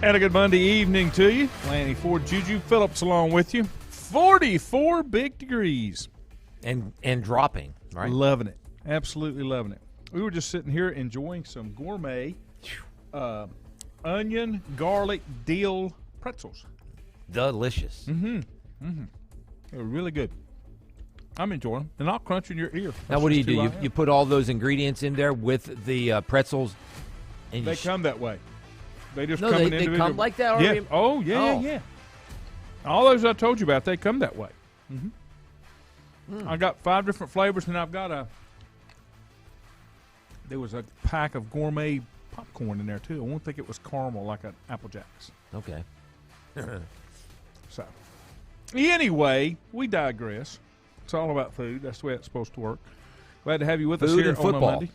And a good Monday evening to you. Lanny Ford, Juju Phillips along with you. 44 big degrees. And dropping, right? Loving it. Absolutely loving it. We were just sitting here enjoying some gourmet onion, garlic, dill pretzels. Delicious. They were really good. I'm enjoying them. They're not crunching your ear. Now, what do? You put all those ingredients in there with the pretzels? And They come that way. They just no, come in they individual. come like that Yeah. already? Oh, yeah. All those I told you about, they come that way. I got 5 different flavors, and I've got there was a pack of gourmet popcorn in there, too. I won't think it was caramel like an Apple Jacks. Okay. So, anyway, we digress. It's all about food. That's the way it's supposed to work. Glad to have you with us Food here and on a football. Monday.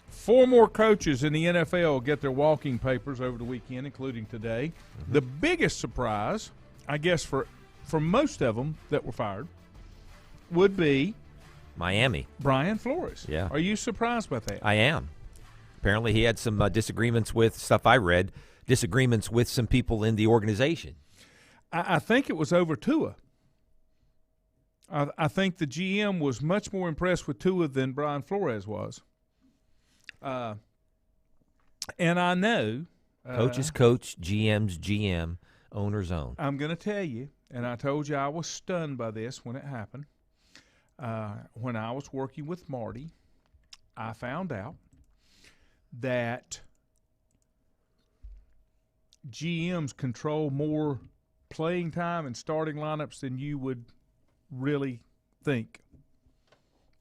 4 more coaches in the NFL get their walking papers over the weekend, including today. The biggest surprise, I guess, for most of them that were fired, would be Miami. Brian Flores. Yeah. Are you surprised by that? I am. Apparently he had some disagreements with stuff I read, disagreements with some people in the organization. I think it was over Tua. I think the GM was much more impressed with Tua than Brian Flores was. And I know Coach is coach, GM's GM, owner's own. I'm going to tell you, and I told you I was stunned by this when it happened. When I was working with Marty, I found out that GMs control more playing time and starting lineups than you would really think.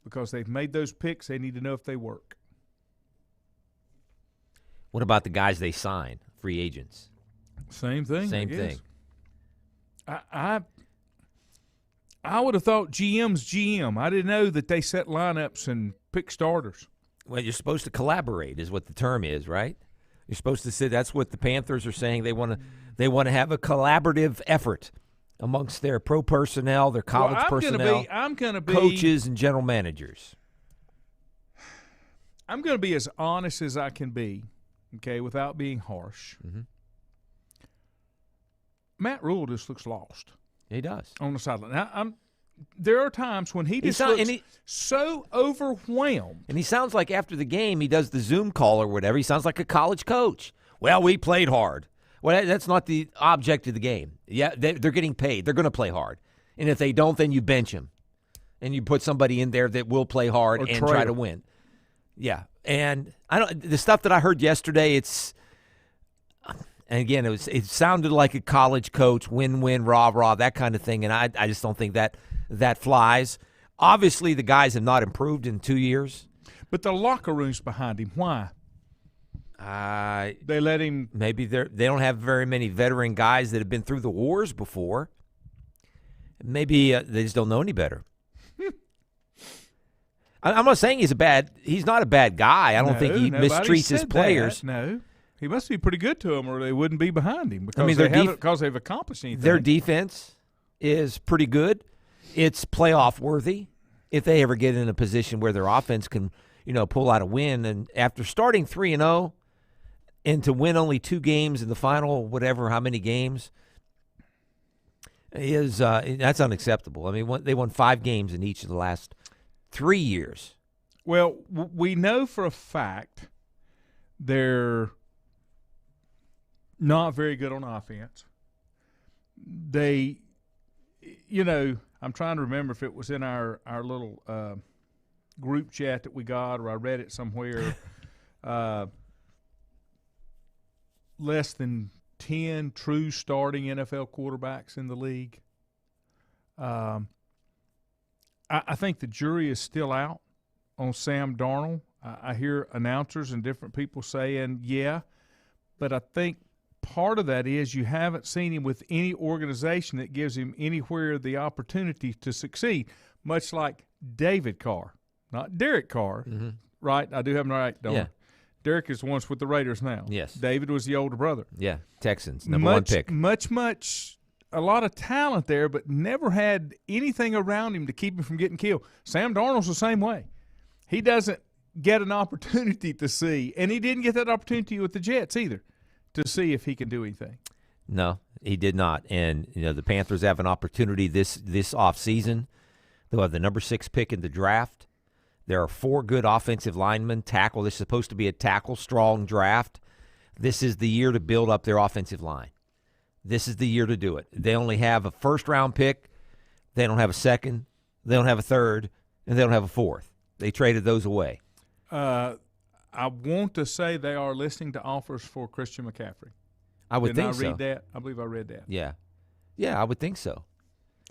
Because they've made those picks, they need to know if they work. What about the guys they sign, free agents? Same thing. Same I thing. guess. I would have thought GM's GM. I didn't know that they set lineups and pick starters. Well, you're supposed to collaborate is what the term is, right? You're supposed to say that's what the Panthers are saying. They want to have a collaborative effort amongst their pro personnel, their college personnel, I'm gonna be coaches and general managers. I'm going to be as honest as I can be, okay, without being harsh. Matt Rule just looks lost. He does. On the sideline. Now, there are times when he just looks so overwhelmed. And he sounds like after the game, he does the Zoom call or whatever. He sounds like a college coach. Well, we played hard. Well, that's not the object of the game. Yeah, they're getting paid. They're going to play hard. And if they don't, then you bench them. And you put somebody in there that will play hard and try to win. Yeah. And the stuff that I heard yesterday, and again, it sounded like a college coach, win-win, rah-rah, that kind of thing, and I just don't think that flies. Obviously, the guys have not improved in 2 years. But the locker room's behind him. Why? They let him. Maybe they don't have very many veteran guys that have been through the wars before. Maybe they just don't know any better. I'm not saying he's not a bad guy. I don't think he mistreats his players. No. He must be pretty good to them, or they wouldn't be behind him because they've accomplished anything. Their defense is pretty good. It's playoff worthy if they ever get in a position where their offense can, pull out a win. And after starting 3-0 and to win only 2 games in the final, whatever, how many games, that's unacceptable. I mean, they won 5 games in each of the last 3 years. Well, we know for a fact they're not very good on offense. I'm trying to remember if it was in our little group chat that we got, or I read it somewhere. Less than 10 true starting NFL quarterbacks in the league. I think the jury is still out on Sam Darnold. I hear announcers and different people saying, yeah, but I think part of that is you haven't seen him with any organization that gives him anywhere the opportunity to succeed, much like David Carr, not Derek Carr, right? I do have him right, don't I? Derek is once with the Raiders now. Yes. David was the older brother. Yeah, Texans, number 1 pick. A lot of talent there, but never had anything around him to keep him from getting killed. Sam Darnold's the same way. He doesn't get an opportunity to see, and he didn't get that opportunity with the Jets either. to see if he can do anything? No, he did not. And, the Panthers have an opportunity this offseason. They'll have the number 6 pick in the draft. There are 4 good offensive linemen, tackle. This is supposed to be a tackle-strong draft. This is the year to build up their offensive line. This is the year to do it. They only have a first-round pick. They don't have a second. They don't have a third. And they don't have a fourth. They traded those away. I want to say they are listening to offers for Christian McCaffrey. I would think so. Did I read that? I believe I read that. Yeah. Yeah, I would think so.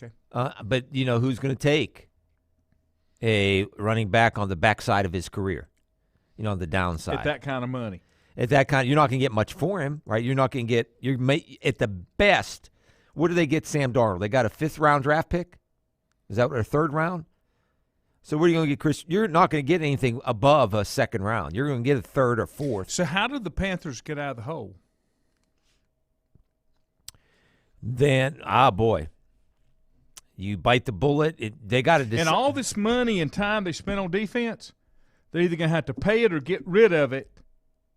Okay. But, who's going to take a running back on the backside of his career, on the downside? At that kind of money. You're not going to get much for him, right? You're not going to get at the best. What do they get Sam Darnold? They got a 5th-round draft pick? Is that what, a 3rd round? So what are you going to get, Chris? You're not going to get anything above a 2nd round. You're going to get a 3rd or 4th. So how did the Panthers get out of the hole? Then, boy. You bite the bullet. They got to decide. And all this money and time they spent on defense, they're either going to have to pay it or get rid of it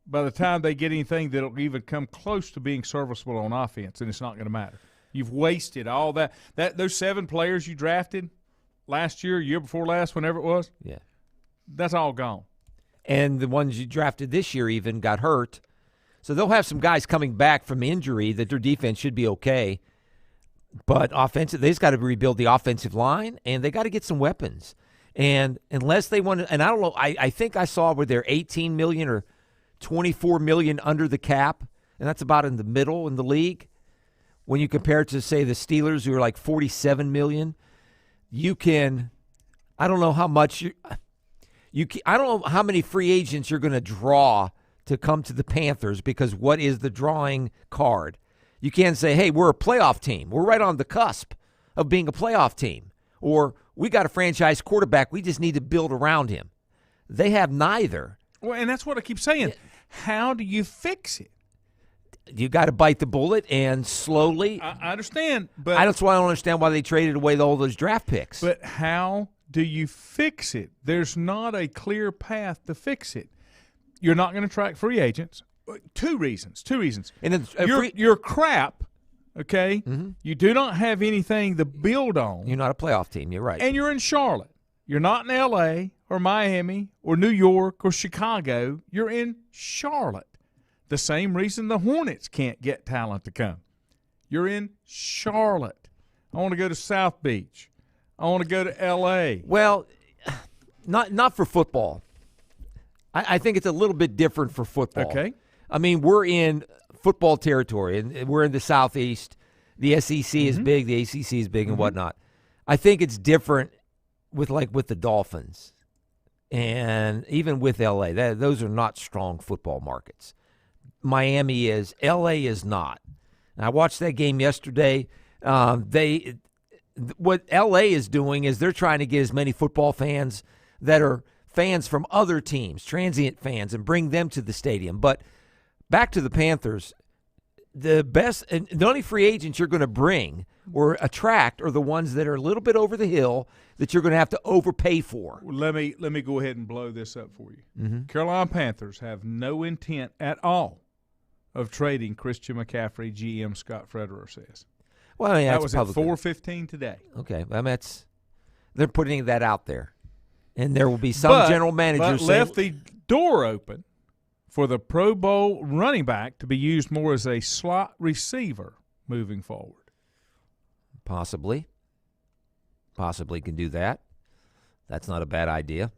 by the time they get anything that will even come close to being serviceable on offense, and it's not going to matter. You've wasted all that. Those 7 players you drafted last year, year before last, whenever it was, yeah, that's all gone. And the ones you drafted this year even got hurt. So they'll have some guys coming back from injury that their defense should be okay. But offensive, they just got to rebuild the offensive line, and they got to get some weapons. And unless they want to, and I don't know, I think I saw where they're $18 million or $24 million under the cap, and that's about in the middle in the league. When you compare it to, say, the Steelers, who are like $47 million, you can, I don't know how much I don't know how many free agents you're going to draw to come to the Panthers, because what is the drawing card? You can't say, hey, we're a playoff team. We're right on the cusp of being a playoff team. Or we got a franchise quarterback. We just need to build around him. They have neither. Well, and that's what I keep saying. How do you fix it? You got to bite the bullet and slowly. I understand. But that's why I don't understand why they traded away all those draft picks. But how do you fix it? There's not a clear path to fix it. You're not going to track free agents. Two reasons. And you're crap, okay? Mm-hmm. You do not have anything to build on. You're not a playoff team. You're right. And you're in Charlotte. You're not in L.A. or Miami or New York or Chicago. You're in Charlotte. The same reason the Hornets can't get talent to come. You're in Charlotte. I want to go to South Beach. I want to go to L.A. Well, not for football. I think it's a little bit different for football. Okay. I mean, we're in football territory, and we're in the Southeast. The SEC is big, the ACC is big, and whatnot. I think it's different with the Dolphins, and even with LA. Those are not strong football markets. Miami is. LA is not. And I watched that game yesterday. What LA is doing is they're trying to get as many football fans that are fans from other teams, transient fans, and bring them to the stadium. But back to the Panthers, the best and the only free agents you're going to bring or attract are the ones that are a little bit over the hill that you're going to have to overpay for. Let me go ahead and blow this up for you. Mm-hmm. Carolina Panthers have no intent at all of trading Christian McCaffrey, GM Scott Federer says. Well, yeah, that was at 4:15 today. Okay, they're putting that out there. And there will be some general managers but left the door open for the Pro Bowl running back to be used more as a slot receiver moving forward. Possibly can do that. That's not a bad idea.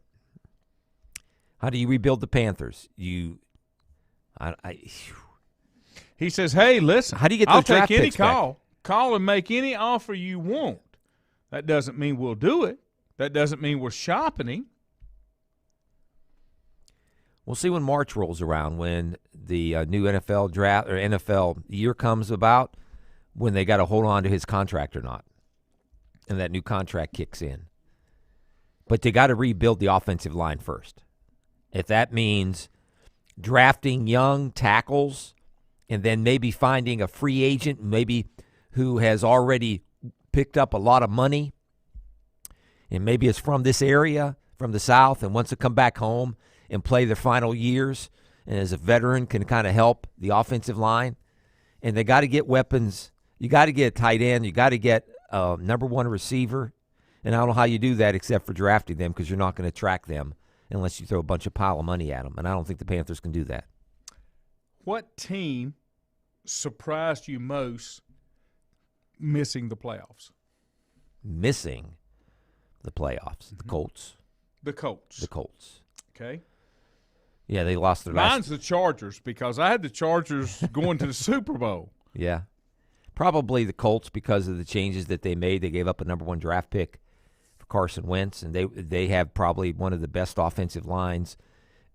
How do you rebuild the Panthers? He says, "Hey, listen, how do you get those draft take any picks back? Call and make any offer you want. That doesn't mean we'll do it. That doesn't mean we're shopping." We'll see when March rolls around, when the new NFL draft or NFL year comes about, when they got to hold on to his contract or not, and that new contract kicks in. But they got to rebuild the offensive line first. If that means drafting young tackles and then maybe finding a free agent, maybe who has already picked up a lot of money, and maybe it's from this area, from the South, and wants to come back home and play their final years and as a veteran can kind of help the offensive line. And they got to get weapons. You got to get a tight end. You got to get a number one receiver. And I don't know how you do that except for drafting them, because you're not going to track them unless you throw a bunch of pile of money at them. And I don't think the Panthers can do that. What team surprised you most missing the playoffs? Missing the playoffs. The Colts. The Colts. The Colts. Okay. Yeah, they lost their Mine's the Chargers, because I had the Chargers going to the Super Bowl. Yeah. Probably the Colts because of the changes that they made. They gave up a number one draft pick for Carson Wentz, and they have probably one of the best offensive lines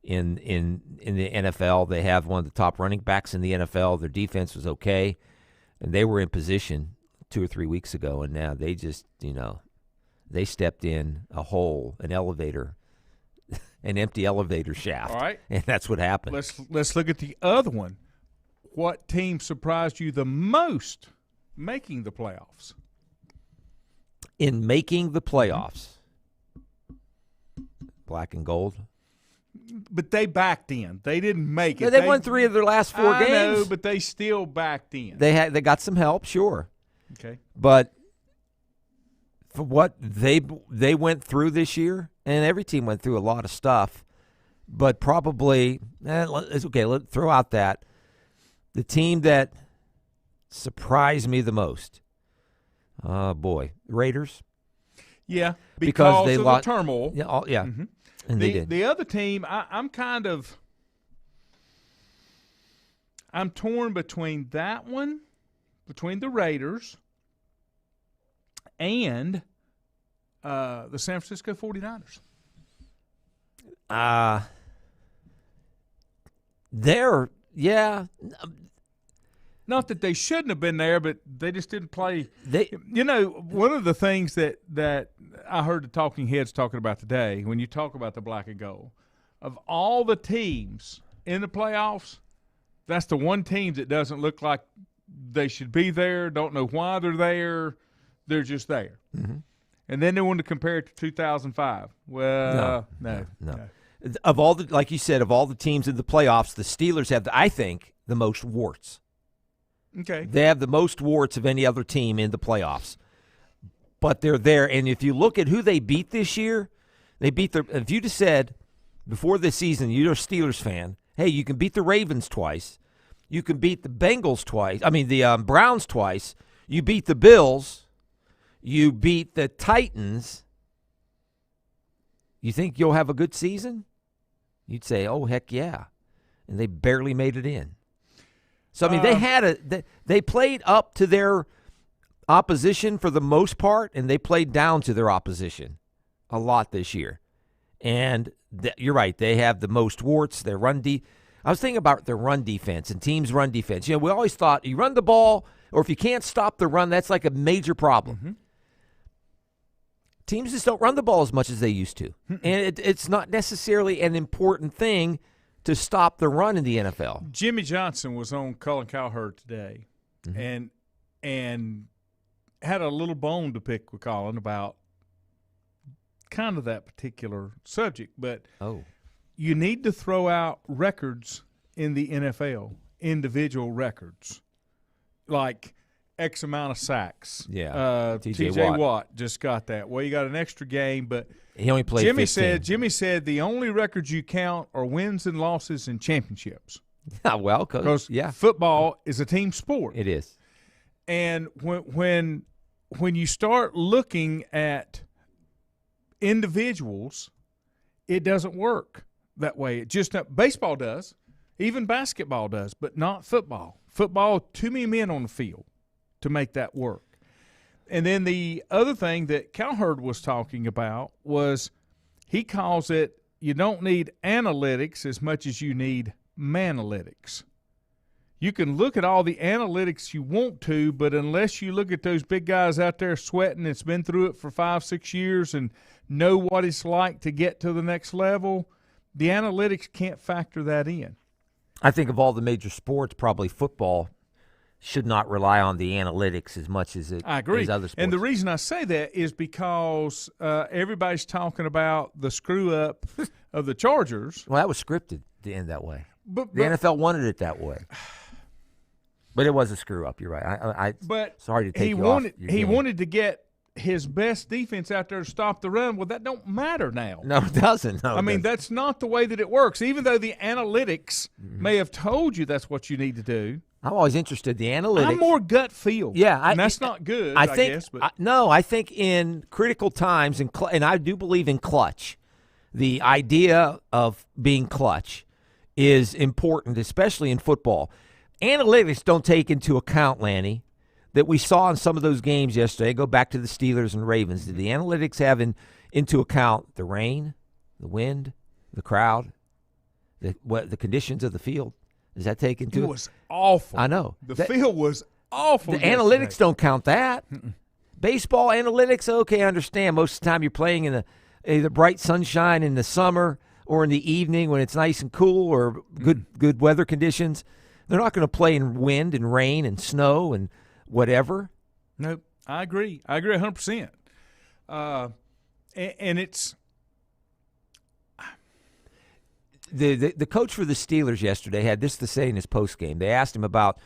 in the NFL. They have one of the top running backs in the NFL. Their defense was okay, and they were in position 2 or 3 weeks ago, and now they just, they stepped in a hole, an elevator, an empty elevator shaft. All right. And that's what happened. Let's look at the other one. What team surprised you the most making the playoffs? In making the playoffs, black and gold. But they backed in. They didn't make it. Yeah, they won 3 of their last 4 games. I know, but they still backed in. They got some help, sure. Okay. But for what they went through this year, and every team went through a lot of stuff, but probably it's okay. Let's throw out that the team that surprised me the most. Oh boy, Raiders. Yeah, because they of lost the turmoil. Yeah, yeah, Mm-hmm. And they did. The other team, I'm torn between that one, between the Raiders, and the San Francisco 49ers. Not that they shouldn't have been there, but they just didn't play. One of the things that I heard the talking heads talking about today, when you talk about the black and gold, of all the teams in the playoffs, that's the one team that doesn't look like they should be there, don't know why they're there. They're just there. Mm-hmm. And then they want to compare it to 2005. Well, no. Of all the, like you said, of all the teams in the playoffs, the Steelers have, I think, the most warts. Okay. They have the most warts of any other team in the playoffs. But they're there. And if you look at who they beat this year, if you just said before the season, you're a Steelers fan, hey, you can beat the Ravens twice. You can beat the Bengals twice. I mean, the Browns twice. You beat the Bills. You beat the Titans. You think you'll have a good season? You'd say, oh, heck yeah. And they barely made it in. So, I mean, they played up to their opposition for the most part, and they played down to their opposition a lot this year. And you're right. They have the most warts. Their I was thinking about their run defense and teams' run defense. We always thought you run the ball, or if you can't stop the run, that's like a major problem. Mm-hmm. Teams just don't run the ball as much as they used to. And it's not necessarily an important thing to stop the run in the NFL. Jimmy Johnson was on Colin Cowherd today, mm-hmm. and had a little bone to pick with Colin about kind of that particular subject. But you need to throw out records in the NFL, individual records, like X amount of sacks. Yeah, T.J. Watt just got that. Well, you got an extra game, but he only played 15. Jimmy said the only records you count are wins and losses and championships. Well, because football is a team sport. It is. And when you start looking at individuals, it doesn't work that way. It just baseball does, even basketball does, but not football. Football, too many men on the field to make that work. And then the other thing that Cowherd was talking about was he calls it you don't need analytics as much as you need manalytics. You can look at all the analytics you want to, but unless you look at those big guys out there sweating that's been through it for 5-6 years and know what it's like to get to the next level, the analytics can't factor that in. I think of all the major sports, probably football should not rely on the analytics as much as it. I agree. As other sports. And the reason I say that is because everybody's talking about the screw up of the Chargers. Well, that was scripted to end that way. But The NFL wanted it that way. But it was a screw up. You're right. but sorry to take he you wanted off. he wanted to get his best defense out there to stop the run. Well, that don't matter now. No, it doesn't. No, I mean, that's not the way that it works. Even though the analytics may have told you that's what you need to do. I'm always interested. The analytics. I'm more gut feel. Yeah, and that's not good. I guess. But I think in critical times, and I do believe in clutch. The idea of being clutch is important, especially in football. Analytics don't take into account, Lanny, that we saw in some of those games yesterday. Go back to the Steelers and Ravens. Did the analytics have into account the rain, the wind, the crowd, the conditions of the field? Does that take into? It was awful. I know the field was awful. The analytics don't count that. Baseball analytics, okay, I understand. Most of the time you're playing in the bright sunshine in the summer or in the evening when it's nice and cool or good weather conditions. They're not going to play in wind and rain and snow and whatever. Nope, I agree. I agree 100%. And it's the coach for the Steelers yesterday had this to say in his postgame. They asked him about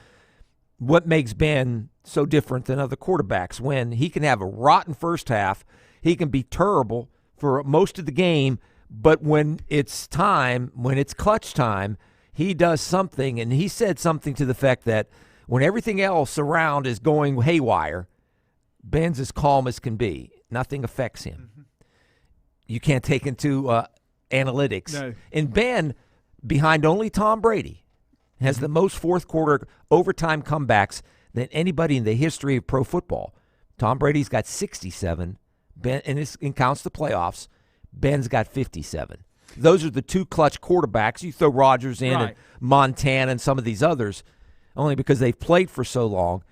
what makes Ben so different than other quarterbacks when he can have a rotten first half, he can be terrible for most of the game, but when it's time, when it's clutch time, he does something, and he said something to the effect that when everything else around is going haywire, Ben's as calm as can be. Nothing affects him. Mm-hmm. You can't take into analytics. No. And Ben, behind only Tom Brady, has the most fourth-quarter overtime comebacks than anybody in the history of pro football. Tom Brady's got 67, Ben, and it counts the playoffs. Ben's got 57. Those are the two clutch quarterbacks. You throw Rodgers in and Montana and some of these others, only because they've played for so long.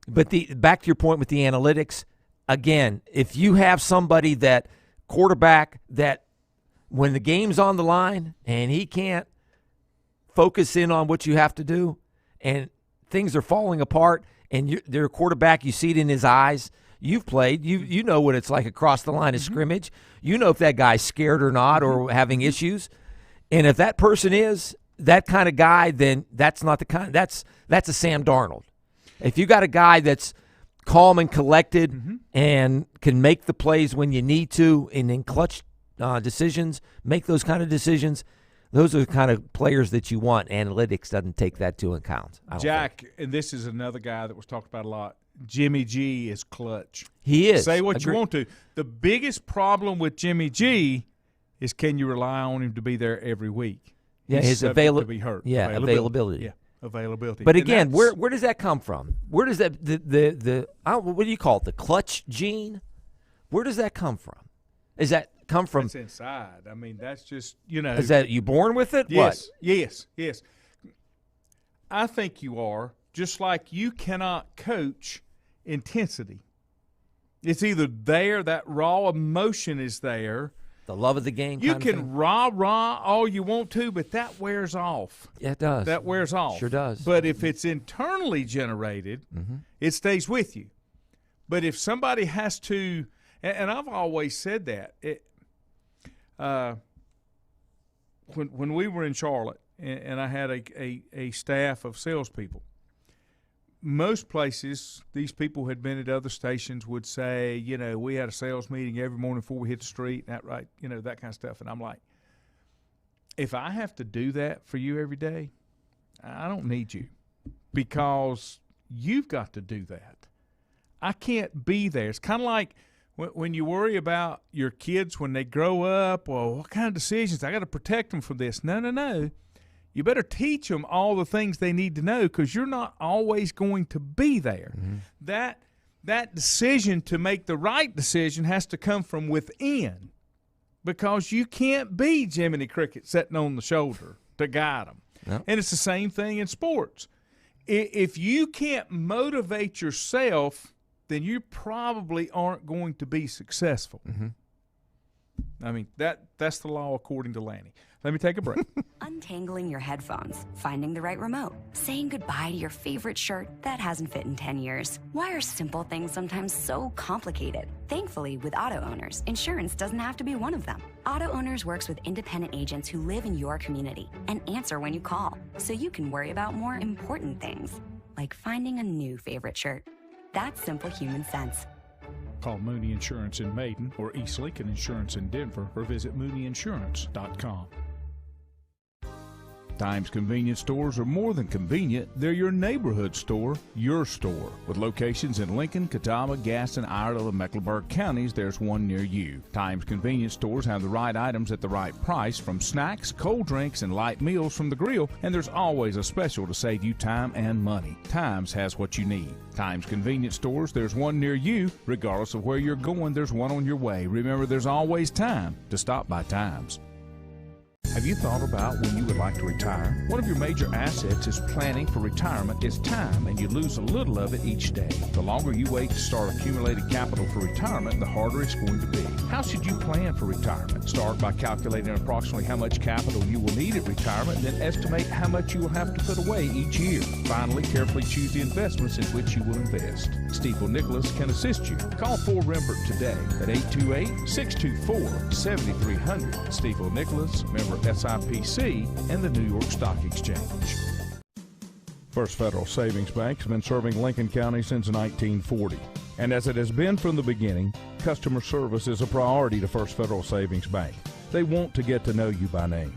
But back to your point with the analytics, again, if you have somebody that quarterback that when the game's on the line and he can't focus in on what you have to do and things are falling apart and they're a quarterback, you see it in his eyes. You've played. You know what it's like across the line of scrimmage. You know if that guy's scared or not or having issues. And if that person is that kind of guy, then that's not the kind. That's a Sam Darnold. If you got a guy that's calm and collected and can make the plays when you need to and in clutch decisions, make those kind of decisions, those are the kind of players that you want. Analytics doesn't take that into account. Jack, and this is another guy that was talked about a lot. Jimmy G is clutch. He is. Say what you want to. The biggest problem with Jimmy G is can you rely on him to be there every week? Yeah, He's his availability. To be hurt. Yeah, availability. Yeah, availability. But again, where does that come from? Where does that what do you call it? The clutch gene? Where does that come from? Is that come from? It's inside. I mean, that's just Is that you born with it? Yes. What? Yes. I think you are. Just like you cannot coach intensity. It's either there, that raw emotion is there. The love of the game. You can rah all you want to, but that wears off. Yeah, it does. That wears off. Sure does. But if it's internally generated, it stays with you. But if somebody has to, and I've always said that, when we were in Charlotte and I had a staff of salespeople, most places, these people had been at other stations would say, we had a sales meeting every morning before we hit the street, that kind of stuff. And I'm like, if I have to do that for you every day, I don't need you because you've got to do that. I can't be there. It's kind of like when you worry about your kids when they grow up, well, what kind of decisions? I got to protect them from this. No. You better teach them all the things they need to know because you're not always going to be there. That decision to make the right decision has to come from within because you can't be Jiminy Cricket sitting on the shoulder to guide them. Yep. And it's the same thing in sports. If you can't motivate yourself, then you probably aren't going to be successful. I mean, that's the law according to Lanny. Let me take a break. Untangling your headphones, finding the right remote, saying goodbye to your favorite shirt that hasn't fit in 10 years. Why are simple things sometimes so complicated? Thankfully, with auto owners, insurance doesn't have to be one of them. Auto Owners works with independent agents who live in your community and answer when you call, so you can worry about more important things, like finding a new favorite shirt. That's simple human sense. Call Mooney Insurance in Maiden or East Lincoln Insurance in Denver or visit mooneyinsurance.com. Times convenience stores are more than convenient. They're your neighborhood store, your store. With locations in Lincoln, Catawba, Gaston, Iredell, and Mecklenburg counties, there's one near you. Times convenience stores have the right items at the right price, from snacks, cold drinks, and light meals from the grill, and there's always a special to save you time and money. Times has what you need. Times convenience stores, there's one near you. Regardless of where you're going, there's one on your way. Remember, there's always time to stop by Times. Have you thought about when you would like to retire? One of your major assets is planning for retirement is time, and you lose a little of it each day. The longer you wait to start accumulating capital for retirement, the harder it's going to be. How should you plan for retirement? Start by calculating approximately how much capital you will need at retirement, then estimate how much you will have to put away each year. Finally, carefully choose the investments in which you will invest. Stiefel Nicholas can assist you. Call 4 Rembert today at 828-624-7300. Stiefel Nicholas, member SIPC, and the New York Stock Exchange. First Federal Savings Bank has been serving Lincoln County since 1940. And as it has been from the beginning, customer service is a priority to First Federal Savings Bank. They want to get to know you by name.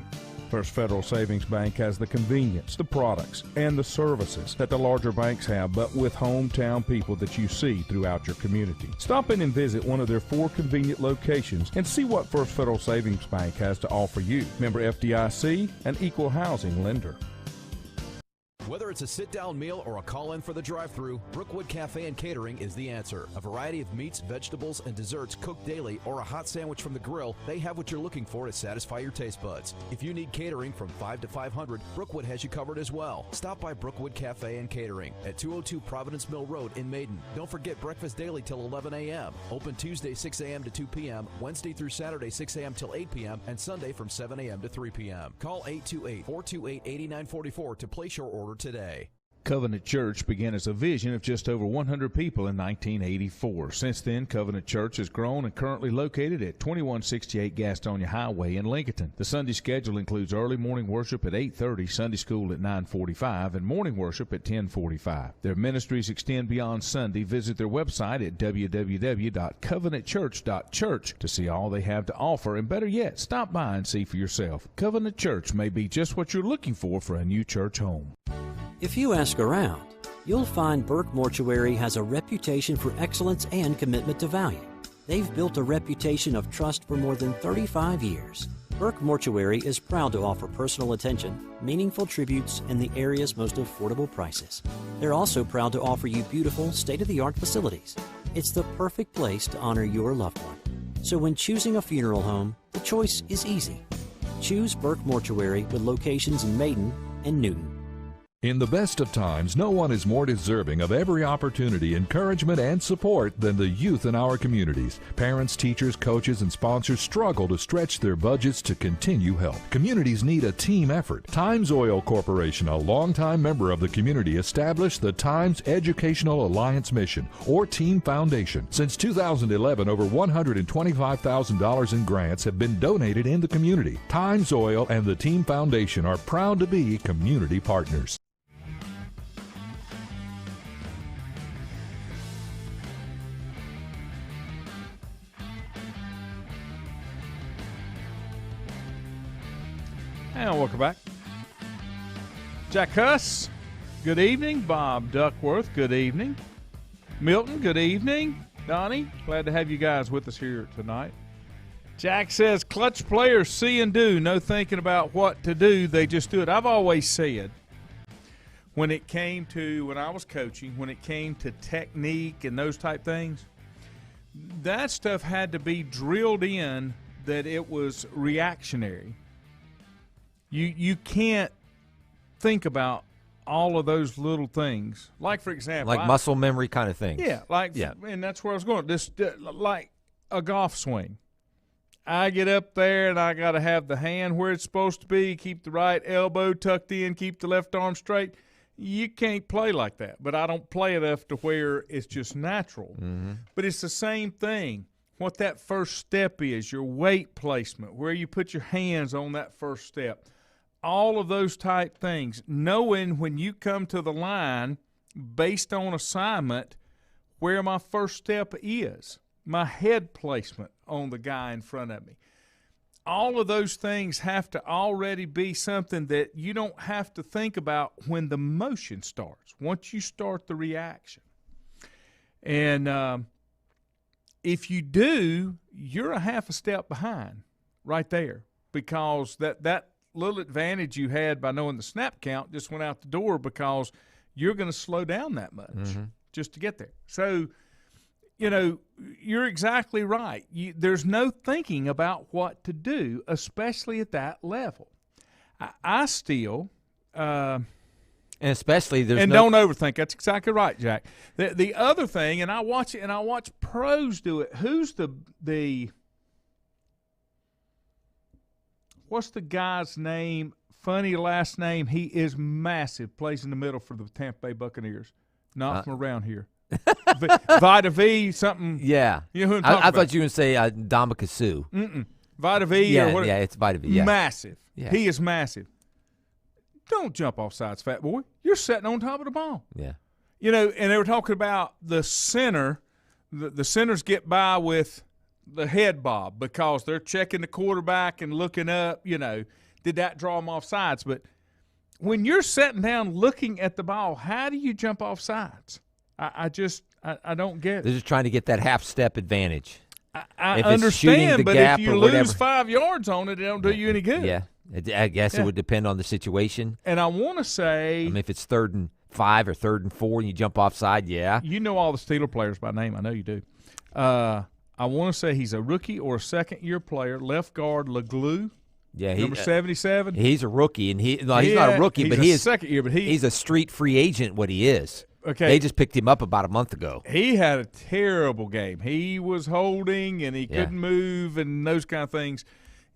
First Federal Savings Bank has the convenience, the products, and the services that the larger banks have, but with hometown people that you see throughout your community. Stop in and visit one of their 4 convenient locations and see what First Federal Savings Bank has to offer you. Member FDIC, an equal housing lender. Whether it's a sit-down meal or a call-in for the drive-thru, Brookwood Cafe and Catering is the answer. A variety of meats, vegetables, and desserts cooked daily, or a hot sandwich from the grill, they have what you're looking for to satisfy your taste buds. If you need catering from 5 to 500, Brookwood has you covered as well. Stop by Brookwood Cafe and Catering at 202 Providence Mill Road in Maiden. Don't forget breakfast daily till 11 a.m. Open Tuesday 6 a.m. to 2 p.m., Wednesday through Saturday 6 a.m. till 8 p.m., and Sunday from 7 a.m. to 3 p.m. Call 828-428-8944 to place your order today. Covenant Church began as a vision of just over 100 people in 1984. Since then, Covenant Church has grown and currently located at 2168 Gastonia Highway in Lincoln. The Sunday schedule includes early morning worship at 8:30, Sunday school at 9:45, and morning worship at 10:45. Their ministries extend beyond Sunday. Visit their website at www.covenantchurch.church to see all they have to offer, and better yet, stop by and see for yourself. Covenant Church may be just what you're looking for a new church home. If you ask around, you'll find Burke Mortuary has a reputation for excellence and commitment to value. They've built a reputation of trust for more than 35 years. Burke Mortuary is proud to offer personal attention, meaningful tributes, and the area's most affordable prices. They're also proud to offer you beautiful, state-of-the-art facilities. It's the perfect place to honor your loved one. So when choosing a funeral home, the choice is easy. Choose Burke Mortuary with locations in Maiden and Newton. In the best of times, no one is more deserving of every opportunity, encouragement, and support than the youth in our communities. Parents, teachers, coaches, and sponsors struggle to stretch their budgets to continue help. Communities need a team effort. Times Oil Corporation, a longtime member of the community, established the Times Educational Alliance Mission, or Team Foundation. Since 2011, over $125,000 in grants have been donated in the community. Times Oil and the Team Foundation are proud to be community partners. And welcome back. Jack Huss, good evening. Bob Duckworth, good evening. Milton, good evening. Donnie, glad to have you guys with us here tonight. Jack says, clutch players see and do, no thinking about what to do, they just do it. I've always said, when I was coaching, when it came to technique and those type things, that stuff had to be drilled in that it was reactionary. You can't think about all of those little things. Like, for example, like muscle memory kind of things. Yeah, and that's where I was going. Like a golf swing. I get up there and I got to have the hand where it's supposed to be, keep the right elbow tucked in, keep the left arm straight. You can't play like that. But I don't play enough to where it's just natural. Mm-hmm. But it's the same thing. What that first step is, your weight placement, where you put your hands on that first step, all of those type things, knowing when you come to the line based on assignment where my first step is, my head placement on the guy in front of me. All of those things have to already be something that you don't have to think about when the motion starts, once you start the reaction. And if you do, you're a half a step behind right there, because that little advantage you had by knowing the snap count just went out the door, because you're going to slow down that much just to get there. So, you're exactly right. There's no thinking about what to do, especially at that level. I still and especially there's don't overthink. That's exactly right, Jack. The other thing, and I watch it, and I watch pros do it. Who's the what's the guy's name? Funny last name. He is massive. Plays in the middle for the Tampa Bay Buccaneers. Not from around here. Vita V something. Yeah. You know who I'm talking I about. thought you were going to say Ndamukong Suh. Vita V or whatever. Yeah, it's Vita V. Yeah. Massive. Yeah. He is massive. Don't jump off sides, fat boy. You're sitting on top of the ball. Yeah. And they were talking about the center. The centers get by with the head bob because they're checking the quarterback and looking up, did that draw them off sides? But when you're sitting down looking at the ball, how do you jump off sides? I don't get it. They're just trying to get that half-step advantage. I if understand, but if you lose whatever. 5 yards on it, it don't do you any good. Yeah. I guess it would depend on the situation. And I want to say, if it's 3rd and 5 or 3rd and 4 and you jump offside, yeah. You know all the Steeler players by name. I know you do. I want to say he's a rookie or a second-year player, left guard LeGlue. Yeah, number 77. He's a rookie, and he's not a rookie, but he's second year. But he's a street free agent. What he is. Okay. They just picked him up about a month ago. He had a terrible game. He was holding and he couldn't move and those kind of things.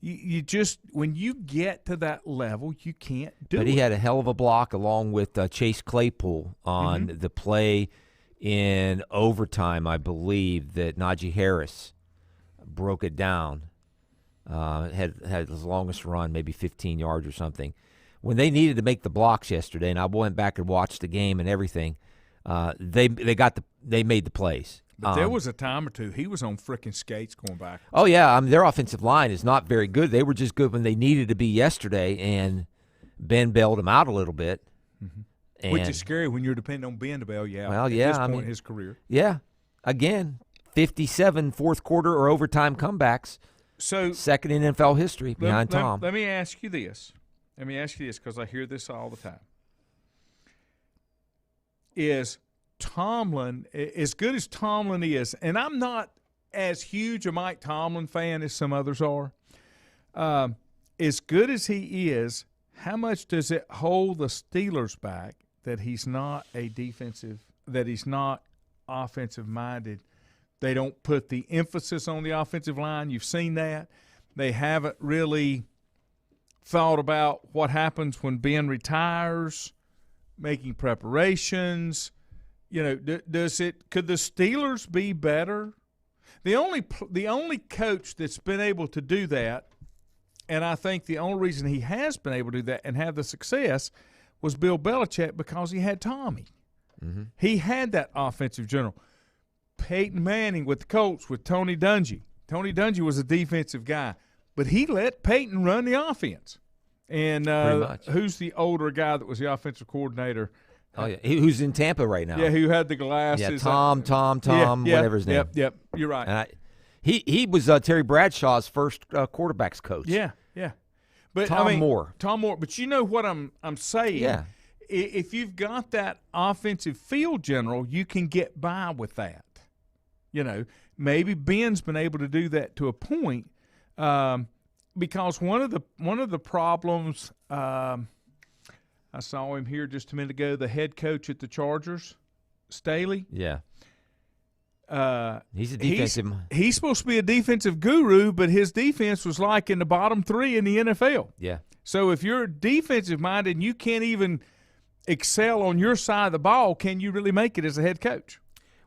You just, when you get to that level, you can't do it. But he had a hell of a block along with Chase Claypool on the play in overtime, I believe, that Najee Harris broke it down. Had his longest run, maybe 15 yards or something. When they needed to make the blocks yesterday, and I went back and watched the game and everything, they made the plays. But there was a time or two he was on frickin' skates going back. Oh yeah, their offensive line is not very good. They were just good when they needed to be yesterday, and Ben bailed them out a little bit. Mm-hmm. Which is scary when you're depending on Ben to bail you out. Well, at this point in his career. Yeah, again, 57 fourth quarter or overtime comebacks. So second in NFL history behind Tom. Let me ask you this. Because I hear this all the time. Is Tomlin, as good as Tomlin is, and I'm not as huge a Mike Tomlin fan as some others are, as good as he is, how much does it hold the Steelers back that he's not offensive-minded? They don't put the emphasis on the offensive line. You've seen that. They haven't really thought about what happens when Ben retires, making preparations. Could the Steelers be better? The only coach that's been able to do that, and I think the only reason he has been able to do that and have the success, was Bill Belichick, because he had Tommy. Mm-hmm. He had that offensive general. Peyton Manning with the Colts with Tony Dungy. Tony Dungy was a defensive guy, but he let Peyton run the offense. And who's the older guy that was the offensive coordinator? Oh, yeah. Who's in Tampa right now? Yeah, who had the glasses. Yeah, Tom, whatever his name. Yep, you're right. And he was Terry Bradshaw's first quarterback's coach. Yeah. But Tom Moore. But you know what I'm saying? Yeah. If you've got that offensive field general, you can get by with that. Maybe Ben's been able to do that to a point, because one of the problems, I saw him here just a minute ago, the head coach at the Chargers, Staley. Yeah. He's a defensive. He's supposed to be a defensive guru, but his defense was like in the bottom 3 in the NFL. Yeah. So if you're defensive minded and you can't even excel on your side of the ball, can you really make it as a head coach?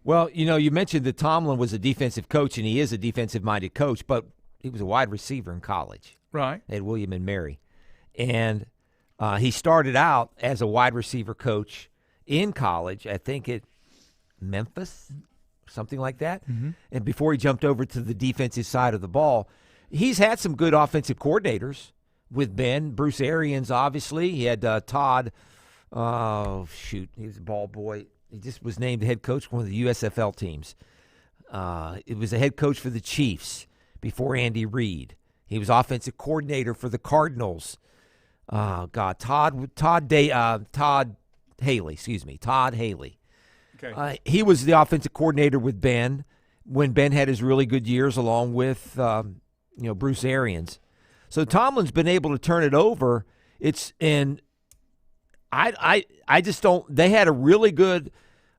Well, you mentioned that Tomlin was a defensive coach, and he is a defensive-minded coach, but he was a wide receiver in college. Right. At William and Mary. And he started out as a wide receiver coach in college, I think at Memphis, something like that. Mm-hmm. And before he jumped over to the defensive side of the ball, he's had some good offensive coordinators with Ben. Bruce Arians, obviously. He had Todd. He was a ball boy. He just was named head coach of one of the USFL teams. It was a head coach for the Chiefs before Andy Reid. He was offensive coordinator for the Cardinals. Todd Haley. Todd Haley. Okay. He was the offensive coordinator with Ben when Ben had his really good years, along with Bruce Arians. So Tomlin's been able to turn it over. I just don't. They had a really good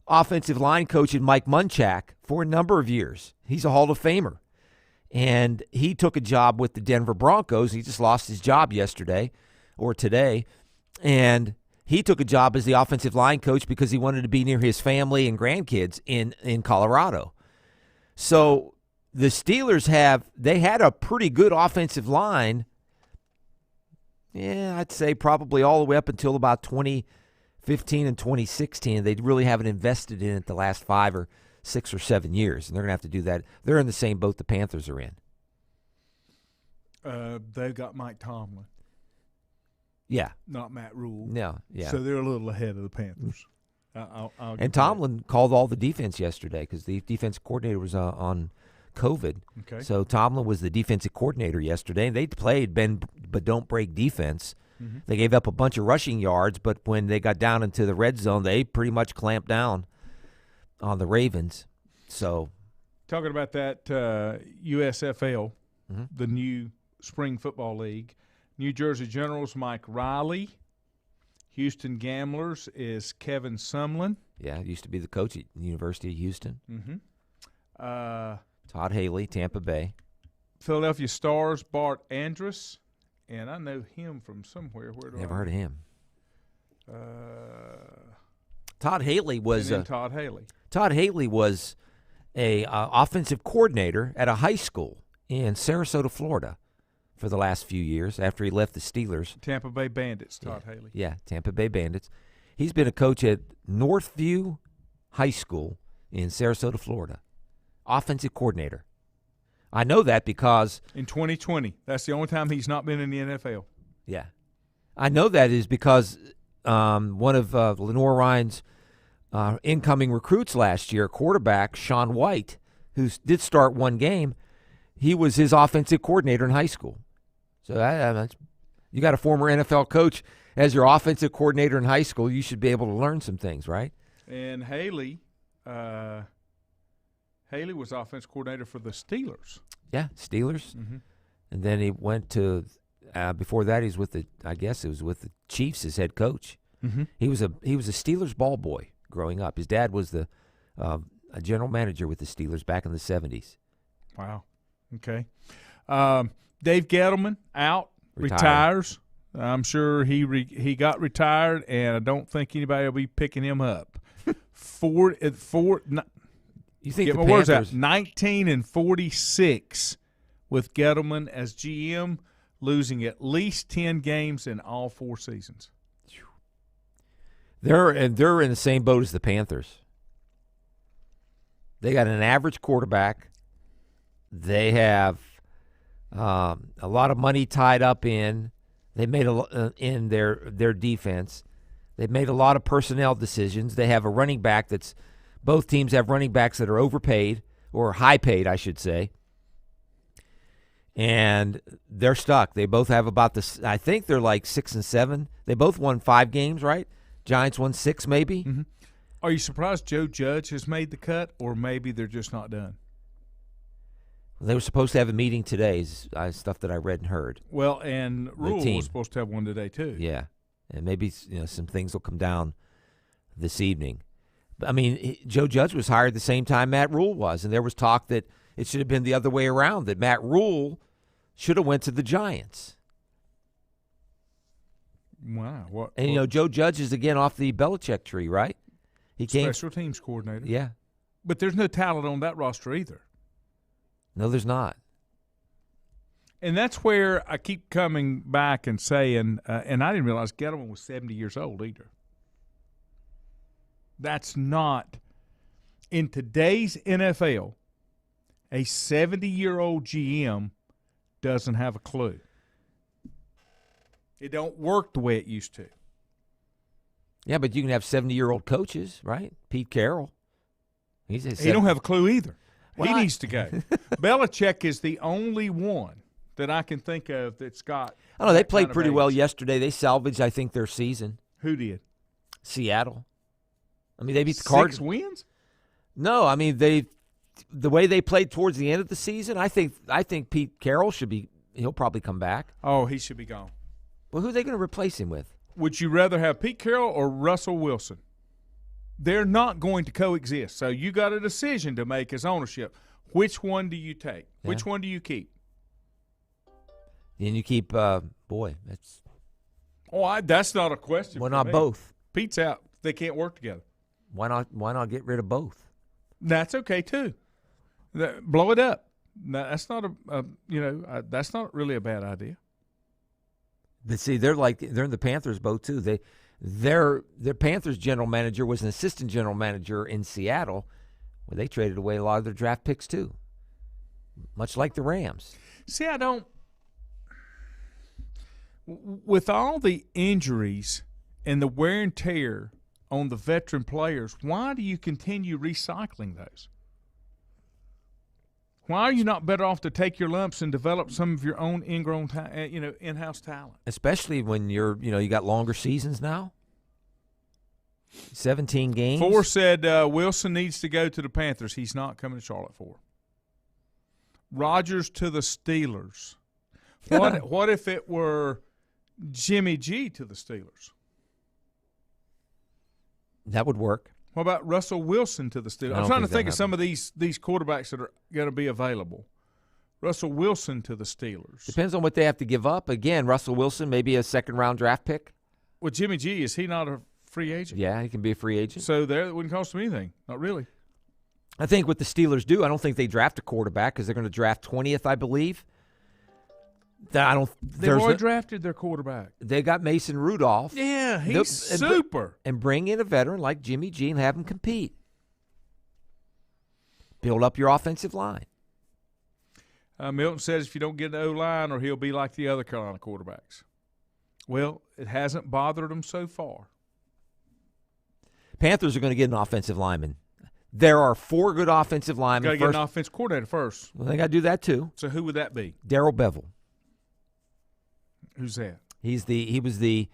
offensive line coach in Mike Munchak for a number of years. He's a Hall of Famer. And he took a job with the Denver Broncos. He just lost his job yesterday or today. And he took a job as the offensive line coach because he wanted to be near his family and grandkids in Colorado. So the Steelers had a pretty good offensive line. Yeah, I'd say probably all the way up until about 2015 and 2016. They really haven't invested in it the last 5 or 6 or 7 years, and they're going to have to do that. They're in the same boat the Panthers are in. They've got Mike Tomlin. Yeah. Not Matt Rule. Yeah. So they're a little ahead of the Panthers. And Tomlin called all the defense yesterday because the defensive coordinator was on COVID. Okay. So Tomlin was the defensive coordinator yesterday, and they played bend but don't break defense. Mm-hmm. They gave up a bunch of rushing yards, but when they got down into the red zone, they pretty much clamped down on the Ravens. So, talking about that USFL, mm-hmm. the new spring football league, New Jersey Generals Mike Riley, Houston Gamblers is Kevin Sumlin. Yeah, used to be the coach at the University of Houston. Mm-hmm. Todd Haley, Tampa Bay. Philadelphia Stars Bart Andrus, and I know him from somewhere. Never heard of him. Todd Haley was Todd Haley. Todd Haley was a offensive coordinator at a high school in Sarasota, Florida, for the last few years after he left the Steelers. Tampa Bay Bandits, Todd Haley. Yeah, Tampa Bay Bandits. He's been a coach at Northview High School in Sarasota, Florida. Offensive coordinator. I know that because in 2020, that's the only time he's not been in the NFL. Yeah. I know that is because one of Lenore Ryan's incoming recruits last year, quarterback Sean White, who did start one game, he was his offensive coordinator in high school. So you got a former NFL coach as your offensive coordinator in high school, you should be able to learn some things, right? And Haley was offensive coordinator for the Steelers. Yeah, Steelers. Mm-hmm. And then he went to before that he's with the Chiefs as head coach. Mm-hmm. He was a Steelers ball boy growing up. His dad was a general manager with the Steelers back in the 70s. Wow. Okay. Dave Gettleman out, retires. I'm sure he got retired, and I don't think anybody will be picking him up. You think get the my words out? Panthers 19-46 with Gettleman as GM, losing at least 10 games in all 4 seasons. They're in the same boat as the Panthers. They got an average quarterback. They have a lot of money tied up in. They made in their defense. They've made a lot of personnel decisions. They have a running back that's both teams have running backs that are overpaid or high paid, I should say. And they're stuck. They both have about this. I think they're like 6-7. They both won 5 games, right? Giants won 6, maybe. Mm-hmm. Are you surprised Joe Judge has made the cut, or maybe they're just not done? They were supposed to have a meeting today, stuff that I read and heard. Well, and Rule was supposed to have one today too. Yeah, and maybe some things will come down this evening. I mean, Joe Judge was hired the same time Matt Rule was, and there was talk that it should have been the other way around, that Matt Rule should have went to the Giants. Wow. And, Joe Judge is, again, off the Belichick tree, right? He came special teams coordinator. Yeah. But there's no talent on that roster either. No, there's not. And that's where I keep coming back and saying, and I didn't realize Gettleman was 70 years old either. That's not, in today's NFL, a 70-year-old GM doesn't have a clue. It don't work the way it used to. Yeah, but you can have 70-year-old coaches, right? Pete Carroll. He don't have a clue either. Well, he needs to go. Belichick is the only one that I can think of that's got. I don't know. They played pretty well yesterday. They salvaged, I think, their season. Who did? Seattle. I mean, they beat the Cardinals. 6 wins? No, I mean the way they played towards the end of the season. I think Pete Carroll he'll probably come back. Oh, he should be gone. Well, who are they going to replace him with? Would you rather have Pete Carroll or Russell Wilson? They're not going to coexist. So you got a decision to make as ownership. Which one do you take? Yeah. Which one do you keep? And you keep that's that's not a question. Why for not me. both? Pete's out. They can't work together. Why not get rid of both? That's okay too. Blow it up. That's not that's not really a bad idea. But see, they're in the Panthers boat too. Their Panthers general manager was an assistant general manager in Seattle, where they traded away a lot of their draft picks too, much like the Rams. See, I don't. With all the injuries and the wear and tear on the veteran players, why do you continue recycling those? Why are you not better off to take your lumps and develop some of your own ingrown, in-house talent? Especially when you got longer seasons now. 17 games. Four said Wilson needs to go to the Panthers. He's not coming to Charlotte for. Rodgers to the Steelers. What if it were Jimmy G to the Steelers? That would work. What about Russell Wilson to the Steelers? I'm trying to think of some of these quarterbacks that are going to be available. Russell Wilson to the Steelers. Depends on what they have to give up. Again, Russell Wilson, maybe a second-round draft pick. Well, Jimmy G, is he not a free agent? Yeah, he can be a free agent. So it wouldn't cost him anything. Not really. I think what the Steelers do, I don't think they draft a quarterback because they're going to draft 20th, I believe. They've already drafted their quarterback. They got Mason Rudolph. Yeah, he's super. And bring in a veteran like Jimmy G and have him compete. Build up your offensive line. Milton says if you don't get an O-line, or he'll be like the other Carolina quarterbacks. Well, it hasn't bothered them so far. Panthers are going to get an offensive lineman. There are 4 good offensive linemen. Got to get an offensive coordinator first. Well, they got to do that too. So who would that be? Darrell Bevel. Who's that? He was the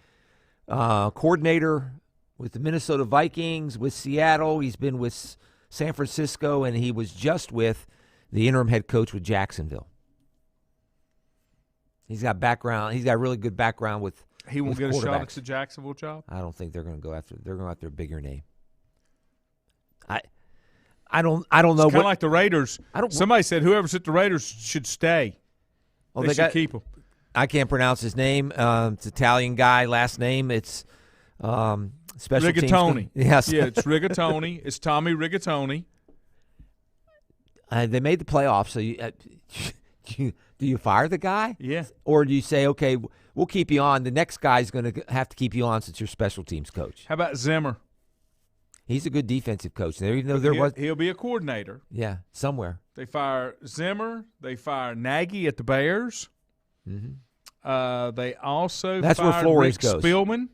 coordinator with the Minnesota Vikings, with Seattle. He's been with San Francisco, and he was just with the interim head coach with Jacksonville. He's got background. He's got really good background with. He won't get a shot at the quarterbacks. Jacksonville job. I don't think they're going to go after. They're going after a bigger name. I don't know. It's kind of like the Raiders. Somebody said whoever's at the Raiders should stay. Well, they should keep him. I can't pronounce his name. It's Italian guy. Last name. It's special Rigatoni. Teams. Yes. Yeah, it's Rigatoni. It's Tommy Rigatoni. They made the playoffs. So do you fire the guy? Yeah. Or do you say, okay, we'll keep you on. The next guy's going to have to keep you on since you're special teams coach. How about Zimmer? He's a good defensive coach. He'll be a coordinator. Yeah, somewhere. They fire Zimmer. They fire Nagy at the Bears. Mm-hmm. They also That's fired where Flores Rick goes. Spielman.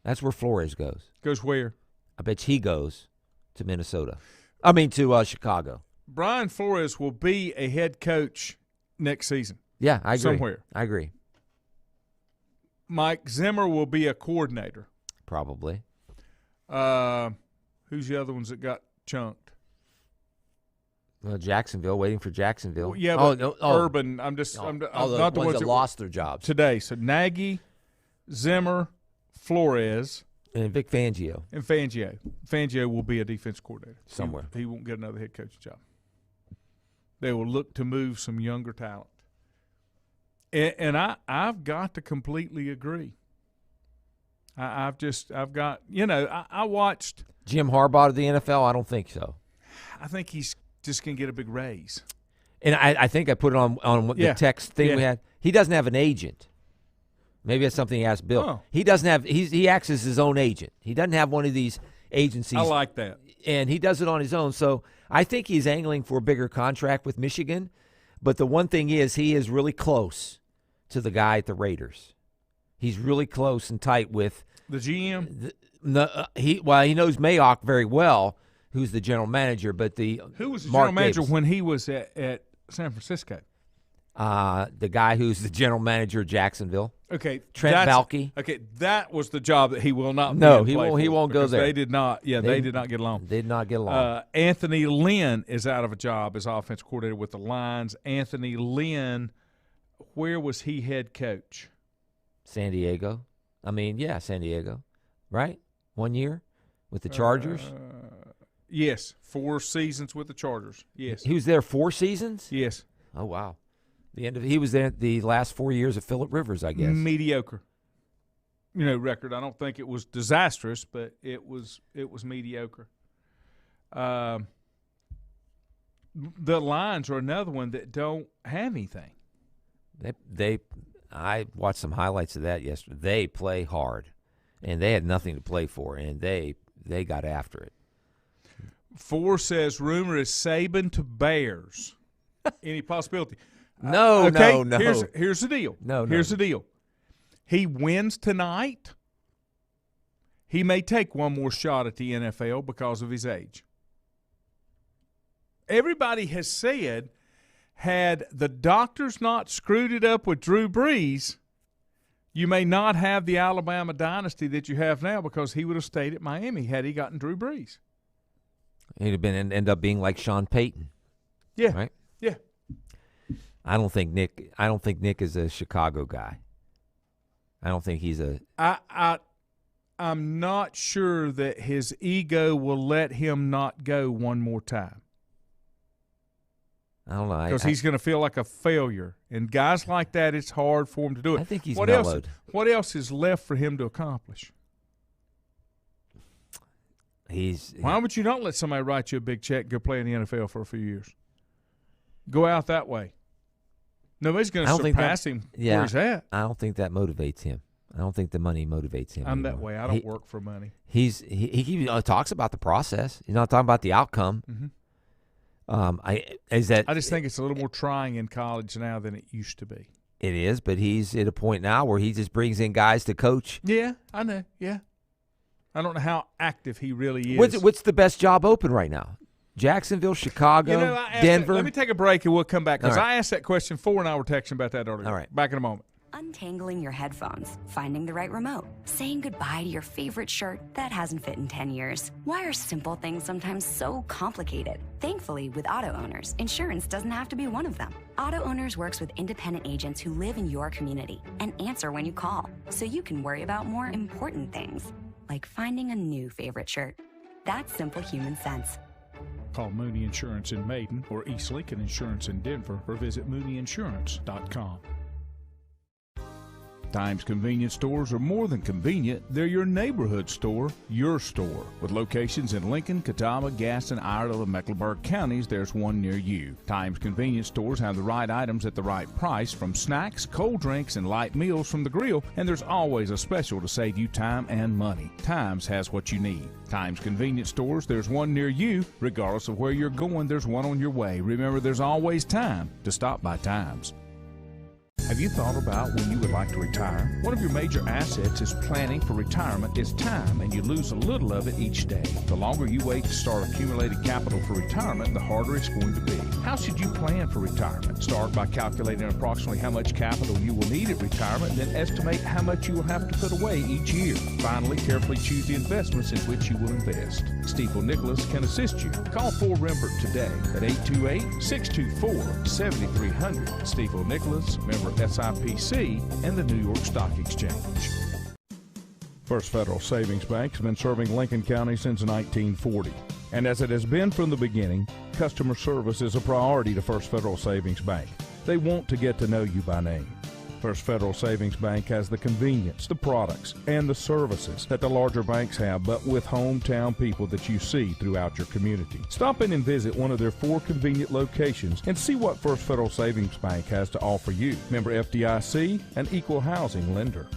That's where Flores goes. Goes where? I bet he goes to Minnesota. I mean to Chicago. Brian Flores will be a head coach next season. Yeah, I agree. Somewhere. I agree. Mike Zimmer will be a coordinator. Probably. Who's the other ones that got chunked? Well, Jacksonville, waiting for Jacksonville. Well, yeah, but Urban. I'm not the ones that lost their jobs today. So Nagy, Zimmer, Flores, and Vic Fangio. Fangio will be a defense coordinator somewhere. He won't get another head coaching job. They will look to move some younger talent. And I've got to completely agree. I watched Jim Harbaugh to the NFL? I don't think so. I think he's just going to get a big raise. And I think I put it on the text thing we had. He doesn't have an agent. Maybe that's something he asked Bill. Oh. He doesn't have. He acts as his own agent. He doesn't have one of these agencies. I like that. And he does it on his own. So I think he's angling for a bigger contract with Michigan. But the one thing is, he is really close to the guy at the Raiders. He's really close and tight with the GM. He knows Mayock very well, who's the general manager. But who was the Mark general manager Davis. when he was at San Francisco? The guy who's the general manager of Jacksonville. Okay, Trent Baalke. Okay, that was the job that he will not. No, be he won't. He won't go there. They did not. Yeah, they did not get along. They did not get along. Anthony Lynn is out of a job as offense coordinator with the Lions. Anthony Lynn, where was he head coach? San Diego. San Diego. Right? 1 year with the Chargers. Yes, 4 seasons with the Chargers. Yes, he was there 4 seasons. Yes. Oh wow. He was there the last 4 years of Phillip Rivers, I guess. Mediocre. Record. I don't think it was disastrous, but it was mediocre. The Lions are another one that don't have anything. I watched some highlights of that yesterday. They play hard, and they had nothing to play for, and they got after it. 4 says rumor is Saban to Bears. Any possibility? No. Here's the deal. Here's the deal. He wins tonight. He may take one more shot at the NFL because of his age. Everybody has said, had the doctors not screwed it up with Drew Brees, you may not have the Alabama dynasty that you have now, because he would have stayed at Miami had he gotten Drew Brees. He'd have been end up being like Sean Payton. Yeah. Right? Yeah. I don't think Nick is a Chicago guy. I don't think he's a I'm not sure that his ego will let him not go one more time. I don't know. Because he's going to feel like a failure. And guys like that, it's hard for him to do it. I think he's mellowed. What else is left for him to accomplish? Why would you not let somebody write you a big check and go play in the NFL for a few years? Go out that way. Nobody's going to surpass him where he's at. I don't think that motivates him. I don't think the money motivates him. I'm anymore. that way. I don't work for money. He talks about the process. He's not talking about the outcome. Mm-hmm. I just think it's a little more trying in college now than it used to be. It is, but he's at a point now where he just brings in guys to coach. Yeah, I know. Yeah. I don't know how active he really is. What's the best job open right now? Jacksonville, Chicago, Denver? Let me take a break and we'll come back, because I asked that question 4 and I were texting about that earlier. All right. Back in a moment. Untangling your headphones, finding the right remote, saying goodbye to your favorite shirt that hasn't fit in 10 years. Why are simple things sometimes so complicated? Thankfully, with auto owners, insurance doesn't have to be one of them. Auto Owners works with independent agents who live in your community and answer when you call, so you can worry about more important things, like finding a new favorite shirt. That's simple human sense. Call Mooney Insurance in Maiden or East Lincoln Insurance in Denver, or visit MooneyInsurance.com. Times convenience stores are more than convenient. They're your neighborhood store, your store. With locations in Lincoln, Catawba, Gaston, Iredell, and Mecklenburg counties, there's one near you. Times convenience stores have the right items at the right price, from snacks, cold drinks, and light meals from the grill, and there's always a special to save you time and money. Times has what you need. Times convenience stores, there's one near you. Regardless of where you're going, there's one on your way. Remember, there's always time to stop by Times. Have you thought about when you would like to retire? One of your major assets is planning for retirement is time, and you lose a little of it each day. The longer you wait to start accumulating capital for retirement, the harder it's going to be. How should you plan for retirement? Start by calculating approximately how much capital you will need at retirement, and then estimate how much you will have to put away each year. Finally, carefully choose the investments in which you will invest. Stifel Nicholas can assist you. Call 4Rembert today at 828-624-7300. Stifel Nicholas, member SIPC, and the New York Stock Exchange. First Federal Savings Bank has been serving Lincoln County since 1940. And as it has been from the beginning, customer service is a priority to First Federal Savings Bank. They want to get to know you by name. First Federal Savings Bank has the convenience, the products, and the services that the larger banks have, but with hometown people that you see throughout your community. Stop in and visit one of their 4 convenient locations and see what First Federal Savings Bank has to offer you. Member FDIC, an equal housing lender.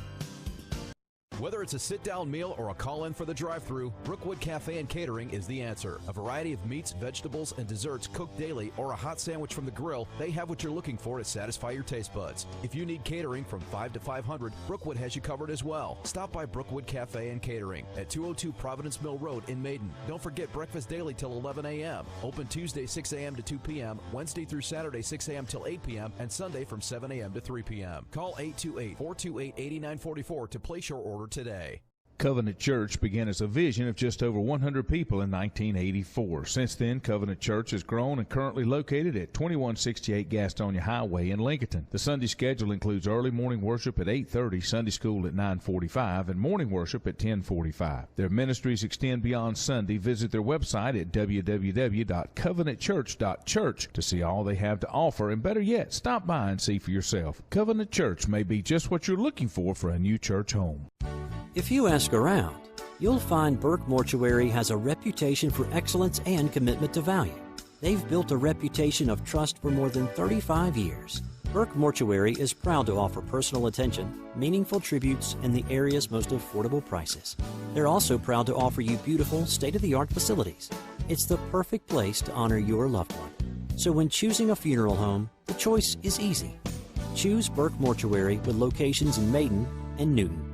Whether it's a sit-down meal or a call-in for the drive-thru, Brookwood Cafe and Catering is the answer. A variety of meats, vegetables, and desserts cooked daily, or a hot sandwich from the grill, they have what you're looking for to satisfy your taste buds. If you need catering from 5 to 500, Brookwood has you covered as well. Stop by Brookwood Cafe and Catering at 202 Providence Mill Road in Maiden. Don't forget breakfast daily till 11 a.m. Open Tuesday 6 a.m. to 2 p.m., Wednesday through Saturday 6 a.m. till 8 p.m., and Sunday from 7 a.m. to 3 p.m. Call 828-428-8944 to place your order today. Covenant Church began as a vision of just over 100 people in 1984. Since then, Covenant Church has grown and currently located at 2168 Gastonia Highway in Lincoln. The Sunday schedule includes early morning worship at 8:30, Sunday school at 9:45, and morning worship at 10:45. Their ministries extend beyond Sunday. Visit their website at www.covenantchurch.church to see all they have to offer, and better yet, stop by and see for yourself. Covenant Church may be just what you're looking for a new church home. If you ask around, you'll find Burke Mortuary has a reputation for excellence and commitment to value. They've built a reputation of trust for more than 35 years. Burke Mortuary is proud to offer personal attention, meaningful tributes, and the area's most affordable prices. They're also proud to offer you beautiful, state-of-the-art facilities. It's the perfect place to honor your loved one. So when choosing a funeral home, the choice is easy. Choose Burke Mortuary with locations in Maiden and Newton.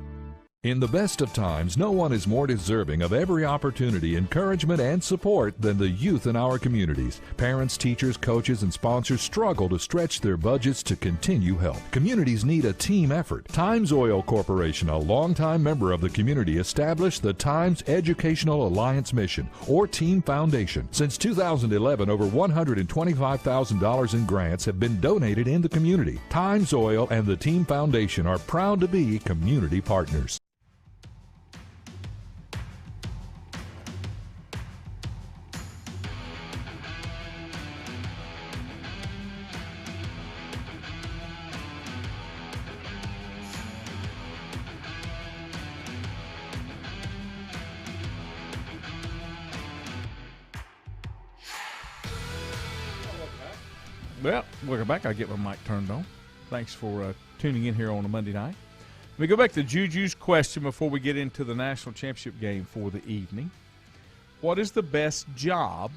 In the best of times, no one is more deserving of every opportunity, encouragement, and support than the youth in our communities. Parents, teachers, coaches, and sponsors struggle to stretch their budgets to continue help. Communities need a team effort. Times Oil Corporation, a longtime member of the community, established the Times Educational Alliance Mission, or Team Foundation. Since 2011, over $125,000 in grants have been donated in the community. Times Oil and the Team Foundation are proud to be community partners. Well, welcome back. I get my mic turned on. Thanks for tuning in here on a Monday night. Let me go back to Juju's question before we get into the national championship game for the evening. What is the best job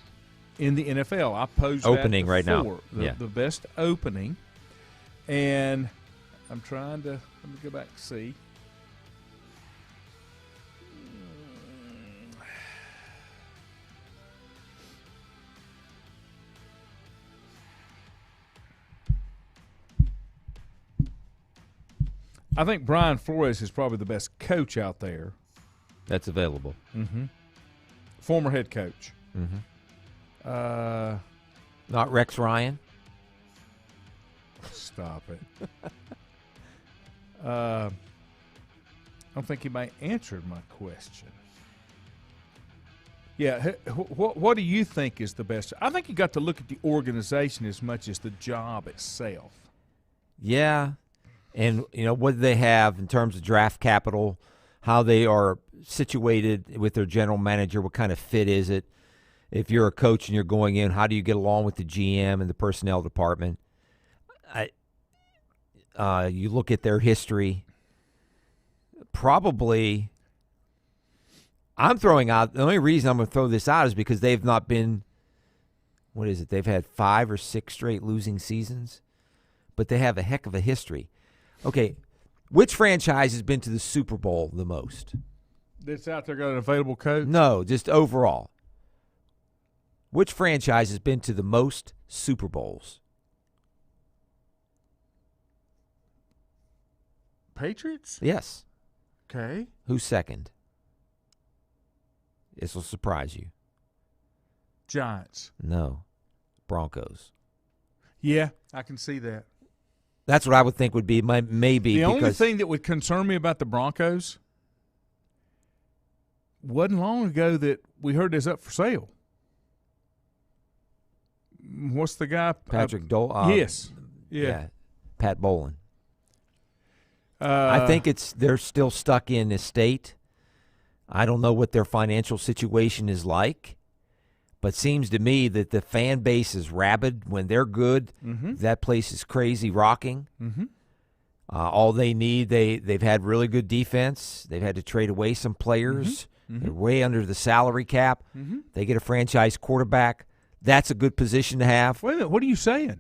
in the NFL? I posed opening that right now. The best opening. And I'm trying to, let me go back and see. I think Brian Flores is probably the best coach out there. That's available. Mm-hmm. Former head coach. Mm-hmm. Not Rex Ryan? Stop it. I don't think he might answer my question. Yeah, what do you think is the best? I think you got to look at the organization as much as the job itself. Yeah. And, you know, what do they have in terms of draft capital, how they are situated with their general manager, what kind of fit is it? If you're a coach and you're going in, how do you get along with the GM and the personnel department? You look at their history. Probably, I'm throwing out, the only reason I'm going to throw this out is because they've not been, what is it, they've had 5 or 6 straight losing seasons, but they have a heck of a history. Okay, which franchise has been to the Super Bowl the most? That's out there got an available coach? No, just overall. Which franchise has been to the most Super Bowls? Patriots? Yes. Okay. Who's second? This will surprise you. Giants. No. Broncos. Yeah, I can see that. That's what I would think would be maybe. The only thing that would concern me about the Broncos wasn't long ago that we heard this up for sale. What's the guy? Patrick Dole. Yes. Yeah. Pat Bolin. I think they're still stuck in a state. I don't know what their financial situation is like, but seems to me that the fan base is rabid. When they're good, that place is crazy rocking. All they need, they've had really good defense. They've had to trade away some players. They're way under the salary cap. They get a franchise quarterback. That's a good position to have. Wait a minute. What are you saying?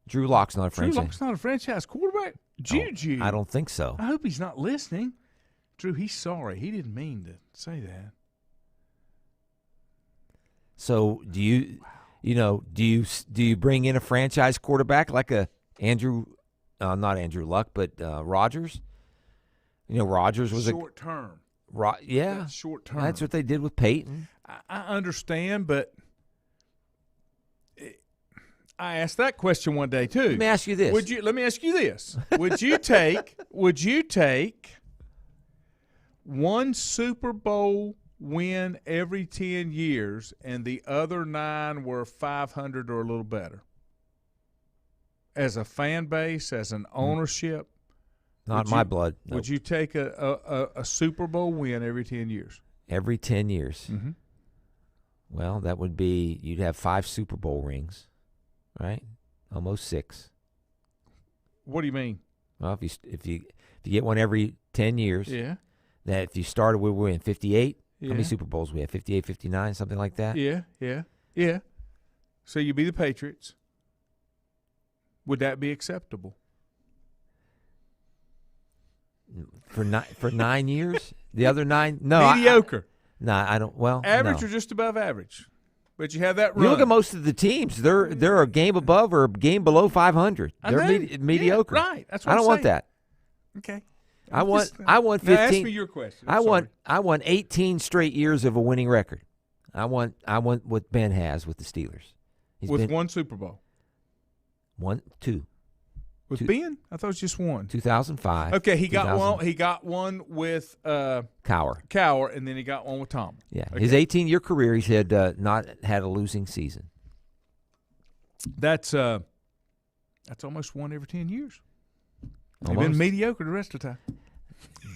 Drew Lock's not a franchise. Drew Lock's not a franchise quarterback? Juju. I don't think so. I hope he's not listening. Drew, he's sorry. He didn't mean to say that. So do you bring in a franchise quarterback like a not Andrew Luck, but Rodgers? Rodgers was short term. Yeah, that's short term. That's what they did with Peyton. I understand, but I asked that question one day too. Let me ask you this. Let me ask you this. Would you take one Super Bowl win every 10 years and the other 9 were 500 or a little better? As a fan base, as an ownership? Not my blood. Nope. Would you take a Super Bowl win every 10 years? Every 10 years. Well, that would be you'd have 5 Super Bowl rings, right? Almost 6. What do you mean? Well, if you get one every 10 years, that if you started we were in 58, how many Super Bowls we have? 58, 59, something like that? Yeah. So you'd be the Patriots. Would that be acceptable? For 9 years? The other 9? No. Mediocre. I don't. Well, average no. or just above average? But you have that run. You look at most of the teams; they're a game above or a game below 500. They're mediocre. Yeah, right. That's what I don't want that. Okay. I want 15. Now ask me your question. I want 18 straight years of a winning record. I want what Ben has with the Steelers. With one Super Bowl. 2. With Ben? I thought it was just one. 2005. Okay, he got one. He got one with Cowher, and then he got one with Tom. Yeah, okay. His 18-year career, he's had not had a losing season. That's almost one every 10 years. They've Almost. been mediocre the rest of the time.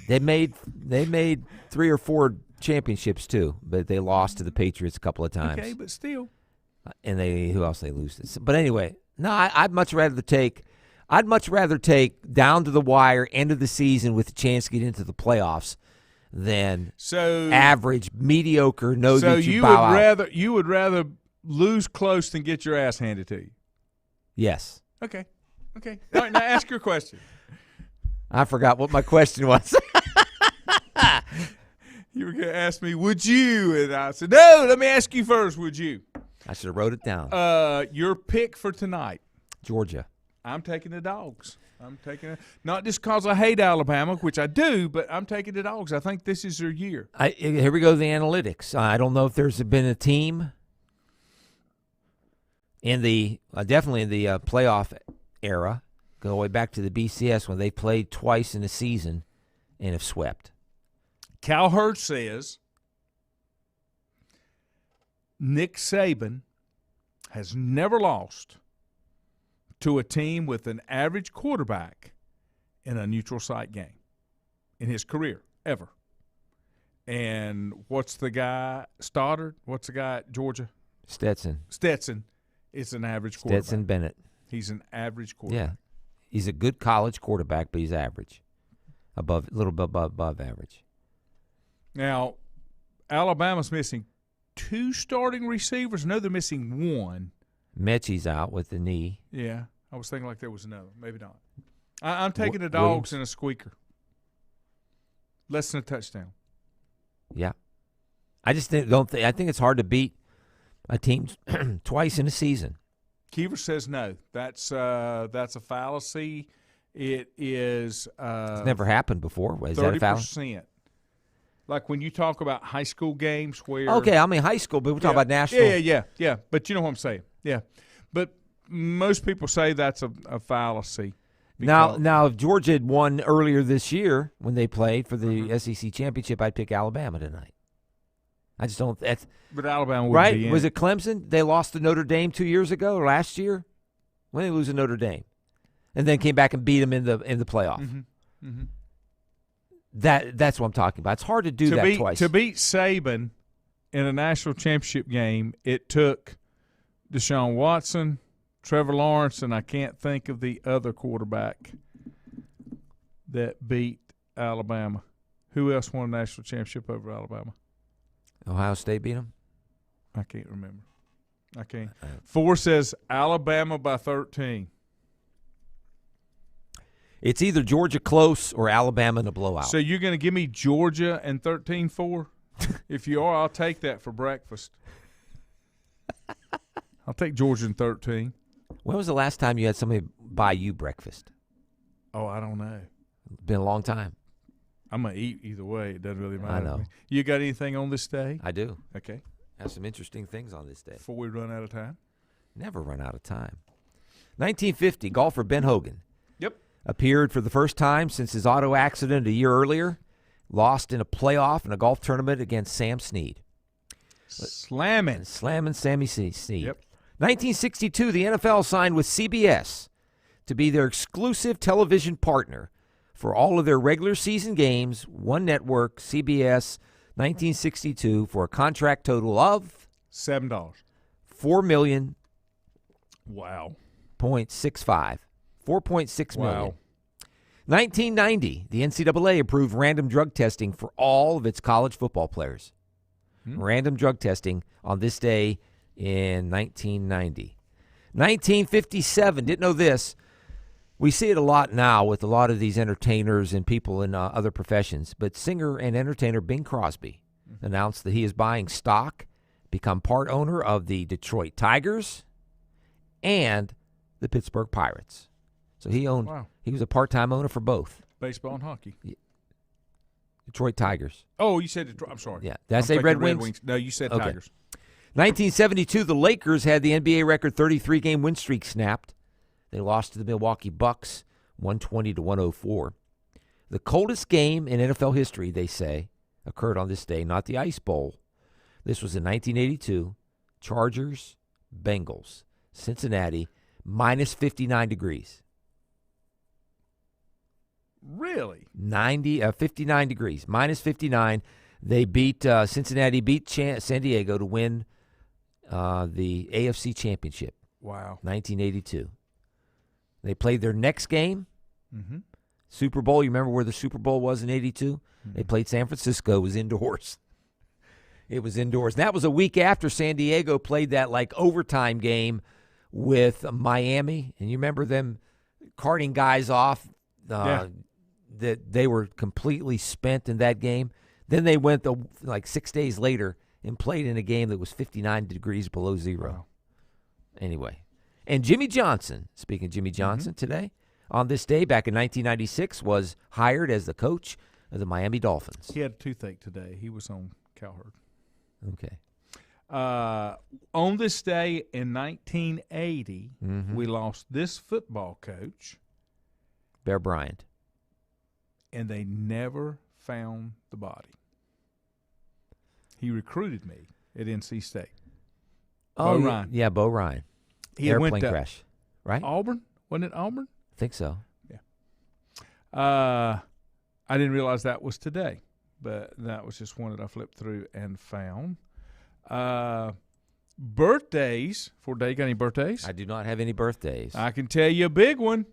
They made 3 or 4 championships too, but they lost to the Patriots a couple of times. Okay, but still. And who else they lose to? But anyway, no, I'd much rather take down to the wire, end of the season with a chance to get into the playoffs than average, mediocre, that you bow out. You would rather lose close than get your ass handed to you? Yes. Okay. All right, now ask your question. I forgot what my question was. You were going to ask me, would you? And I said, no, let me ask you first, would you? I should have wrote it down. Your pick for tonight. Georgia. I'm taking the Dogs. I'm taking it, not just because I hate Alabama, which I do, but I'm taking the Dogs. I think this is their year. Here we go, the analytics. I don't know if there's been a team definitely in the playoff era, go all the way back to the BCS when they played twice in a season and have swept. Cowherd says Nick Saban has never lost to a team with an average quarterback in a neutral site game in his career, ever. And what's the guy, Stoddard? What's the guy at Georgia? Stetson is an average quarterback. Stetson Bennett. He's an average quarterback. Yeah. He's a good college quarterback, but he's average. A little bit above average. Now, Alabama's missing 2 starting receivers. No, they're missing 1. Mechie's out with the knee. Yeah. I was thinking like there was another. Maybe not. I'm taking the Dogs in a squeaker. Less than a touchdown. Yeah. I just think it's hard to beat a team twice in a season. Keever says no. That's a fallacy. It is. It's never happened before. Is 30%. That a fallacy? Like when you talk about high school games where. Okay, I mean high school, but we're talking about national. Yeah. But you know what I'm saying. Yeah. But most people say that's a fallacy. Now, if Georgia had won earlier this year when they played for the SEC championship, I'd pick Alabama tonight. I just don't. That's But Alabama would right. be in. Was it Clemson? They lost to Notre Dame 2 years ago or last year. When did they lose to Notre Dame, and then came back and beat them in the playoff. Mm-hmm. Mm-hmm. That's what I'm talking about. It's hard to do that twice. To beat Saban in a national championship game, it took Deshaun Watson, Trevor Lawrence, and I can't think of the other quarterback that beat Alabama. Who else won a national championship over Alabama? Ohio State beat them? I can't remember. I can't. 4 says Alabama by 13. It's either Georgia close or Alabama in a blowout. So you're going to give me Georgia and 13-4? If you are, I'll take that for breakfast. I'll take Georgia and 13. When was the last time you had somebody buy you breakfast? Oh, I don't know. Been a long time. I'm going to eat either way. It doesn't really matter. I know. To me. You got anything on this day? I do. Okay. Have some interesting things on this day. Before we run out of time? Never run out of time. 1950, golfer Ben Hogan. Yep. Appeared for the first time since his auto accident a year earlier. Lost in a playoff in a golf tournament against Sam Snead. Slamming Sammy Snead. Yep. 1962, the NFL signed with CBS to be their exclusive television partner for all of their regular season games. One network, CBS, 1962, for a contract total of $7. $4 million. Wow. 0.65. $4.6 million. Wow. 1990, the NCAA approved random drug testing for all of its college football players. Random drug testing on this day in 1990. 1957, didn't know this. We see it a lot now with a lot of these entertainers and people in other professions, but singer and entertainer Bing Crosby announced that he is buying stock, become part owner of the Detroit Tigers and the Pittsburgh Pirates. So he owned. Wow. He was a part-time owner for both. Baseball and hockey. Detroit Tigers. Oh, you said Detroit. I'm sorry. Yeah. Did I I'm say thinking Red Wings? No, you said Okay. Tigers. 1972, the Lakers had the NBA record 33-game win streak snapped. They lost to the Milwaukee Bucks, 120-104. The coldest game in NFL history, they say, occurred on this day, not the Ice Bowl. This was in 1982. Chargers, Bengals, Cincinnati, minus 59 degrees. Really? 59 degrees, minus 59. They beat Cincinnati, beat San Diego to win the AFC Championship. Wow. 1982. They played their next game, Super Bowl. You remember where the Super Bowl was in 82? They played San Francisco. It was indoors. It was indoors. And that was a week after San Diego played that like overtime game with Miami. And you remember them carting guys off that they were completely spent in that game. Then they went like 6 days later and played in a game that was 59 degrees below zero. Wow. Anyway. And Jimmy Johnson, speaking of Jimmy Johnson today, on this day back in 1996, was hired as the coach of the Miami Dolphins. He had a toothache today. He was on Cowherd. Okay. On this day in 1980, we lost this football coach. Bear Bryant. And they never found the body. He recruited me at NC State. Oh, Bo Ryan. Yeah, Bo Ryan. He Airplane went to crash, right? Auburn? Wasn't it Auburn? I think so. Yeah. I didn't realize that was today, but that was just one that I flipped through and found. Birthdays. For Day, got any birthdays? I do not have any birthdays. I can tell you a big one.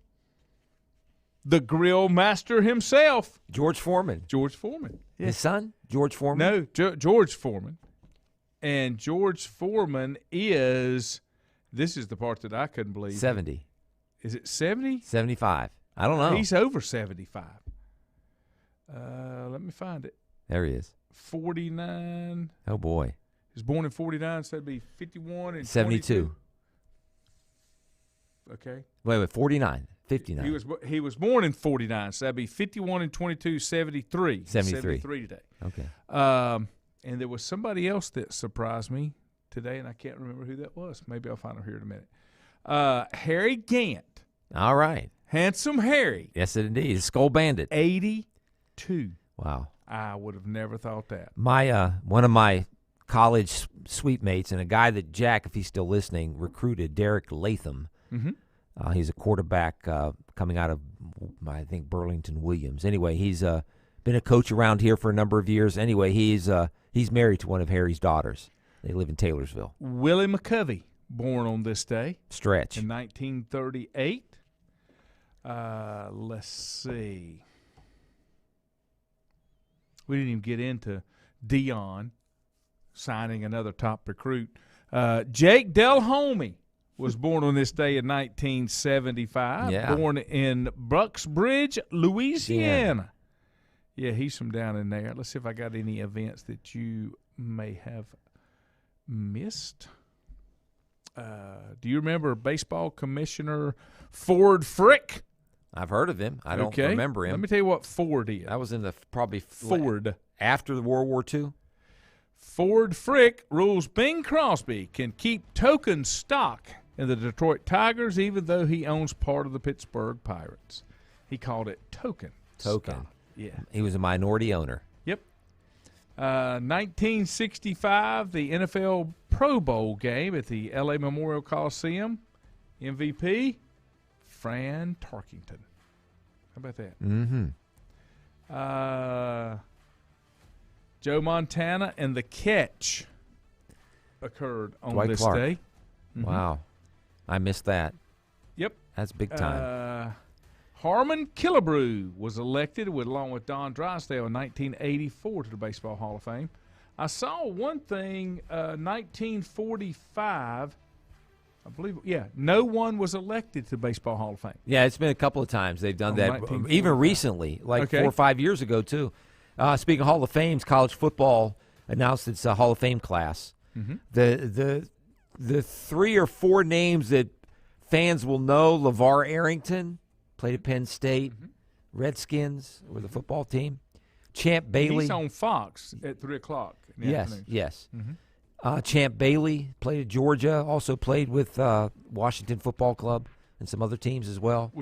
The grill master himself. George Foreman. George Foreman. Yeah. His son, George Foreman? No, George Foreman. And George Foreman is, this is the part that I couldn't believe. 70. Is it 70? 75. I don't know. He's over 75. Let me find it. There he is. 49. Oh, boy. He was born in 49, so that'd be 51 and 72. 22. Okay. Wait, 49. 59. He was born in 49, so that'd be 51 and 22, 73. 73 today. Okay. And there was somebody else that surprised me today, and I can't remember who that was. Maybe I'll find him here in a minute. Harry Gant. All right. Handsome Harry. Yes, indeed. Skull Bandit. 82. Wow. I would have never thought that. My one of my college sweepmates, and a guy that Jack, if he's still listening, recruited, Derek Latham. Mm-hmm. He's a quarterback coming out of, I think, Burlington Williams. Anyway, he's been a coach around here for a number of years. Anyway, he's married to one of Harry's daughters. They live in Taylorsville. Willie McCovey, born on this day. Stretch. In 1938. Let's see. We didn't even get into Dion signing another top recruit. Jake Delhomme was born on this day in 1975. Yeah. Born in Brucksbridge, Louisiana. Yeah, he's from down in there. Let's see if I got any events that you may have missed. Do you remember baseball commissioner Ford Frick? I've heard of him. I don't remember him. Let me tell you what Ford is. That was in the probably Ford. After the World War II? Ford Frick rules Bing Crosby can keep token stock in the Detroit Tigers even though he owns part of the Pittsburgh Pirates. He called it token. Stock. Yeah. He was a minority owner. Yep. 1965, the NFL Pro Bowl game at the L.A. Memorial Coliseum. MVP, Fran Tarkington. How about that? Mm-hmm. Joe Montana and the Catch occurred on Dwight this Clark. day. Mm-hmm. Wow. I missed that. Yep. That's big time. Harmon Killebrew was elected along with Don Drysdale in 1984 to the Baseball Hall of Fame. I saw one thing, 1945, I believe, no one was elected to the Baseball Hall of Fame. Yeah, it's been a couple of times they've done that, even recently, like 4 or 5 years ago, too. Speaking of Hall of Fames, college football announced its Hall of Fame class. Mm-hmm. The 3 or 4 names that fans will know: LeVar Arrington, played at Penn State, Redskins were the football team. Champ Bailey. He's on Fox at 3 o'clock in the afternoon. Yes. Mm-hmm. Champ Bailey played at Georgia, also played with Washington Football Club and some other teams as well.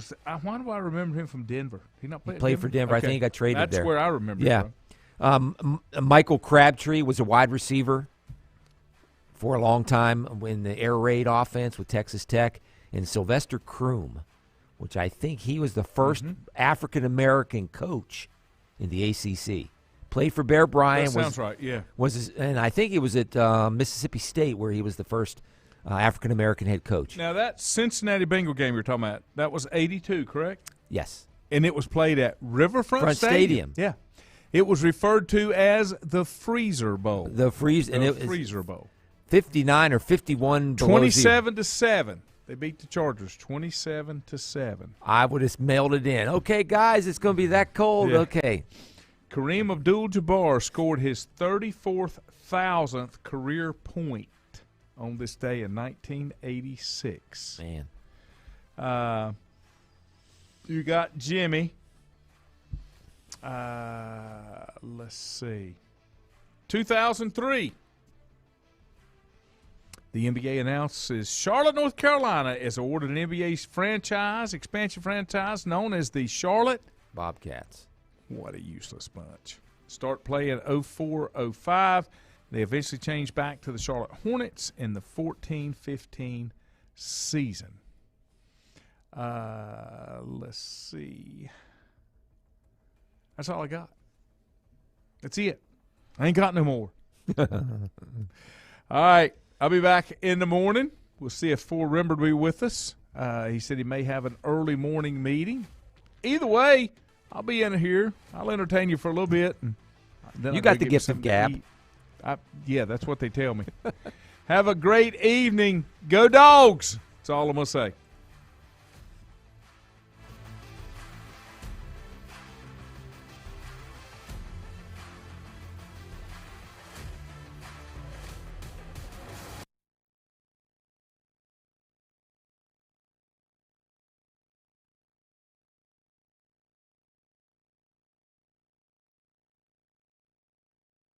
Why do I remember him from Denver? He played for Denver. Okay. I think he got traded there. That's where I remember him from. Michael Crabtree was a wide receiver for a long time in the air raid offense with Texas Tech. And Sylvester Croom, which I think he was the first African-American coach in the ACC. Played for Bear Bryant. That sounds right, yeah. And I think he was at Mississippi State where he was the first African-American head coach. Now, that Cincinnati Bengal game you're talking about, that was 82, correct? Yes. And it was played at Riverfront Stadium. Yeah. It was referred to as the Freezer Bowl. The Freezer Bowl. 59 or 51 below 27-7. They beat the Chargers 27-7. I would have mailed it in. Okay, guys, it's going to be that cold. Yeah. Okay. Kareem Abdul-Jabbar scored his 34,000th career point on this day in 1986. Man. You got Jimmy. Let's see. 2003. The NBA announces Charlotte, North Carolina is awarded an NBA expansion franchise known as the Charlotte Bobcats. What a useless bunch. Start play in 04-05. They eventually changed back to the Charlotte Hornets in the 14-15 season. Let's see. That's all I got. That's it. I ain't got no more. All right. I'll be back in the morning. We'll see if Ford Rimmer will be with us. He said he may have an early morning meeting. Either way, I'll be in here. I'll entertain you for a little bit. And then you got the gift of gab. Yeah, that's what they tell me. Have a great evening. Go Dogs. That's all I'm going to say.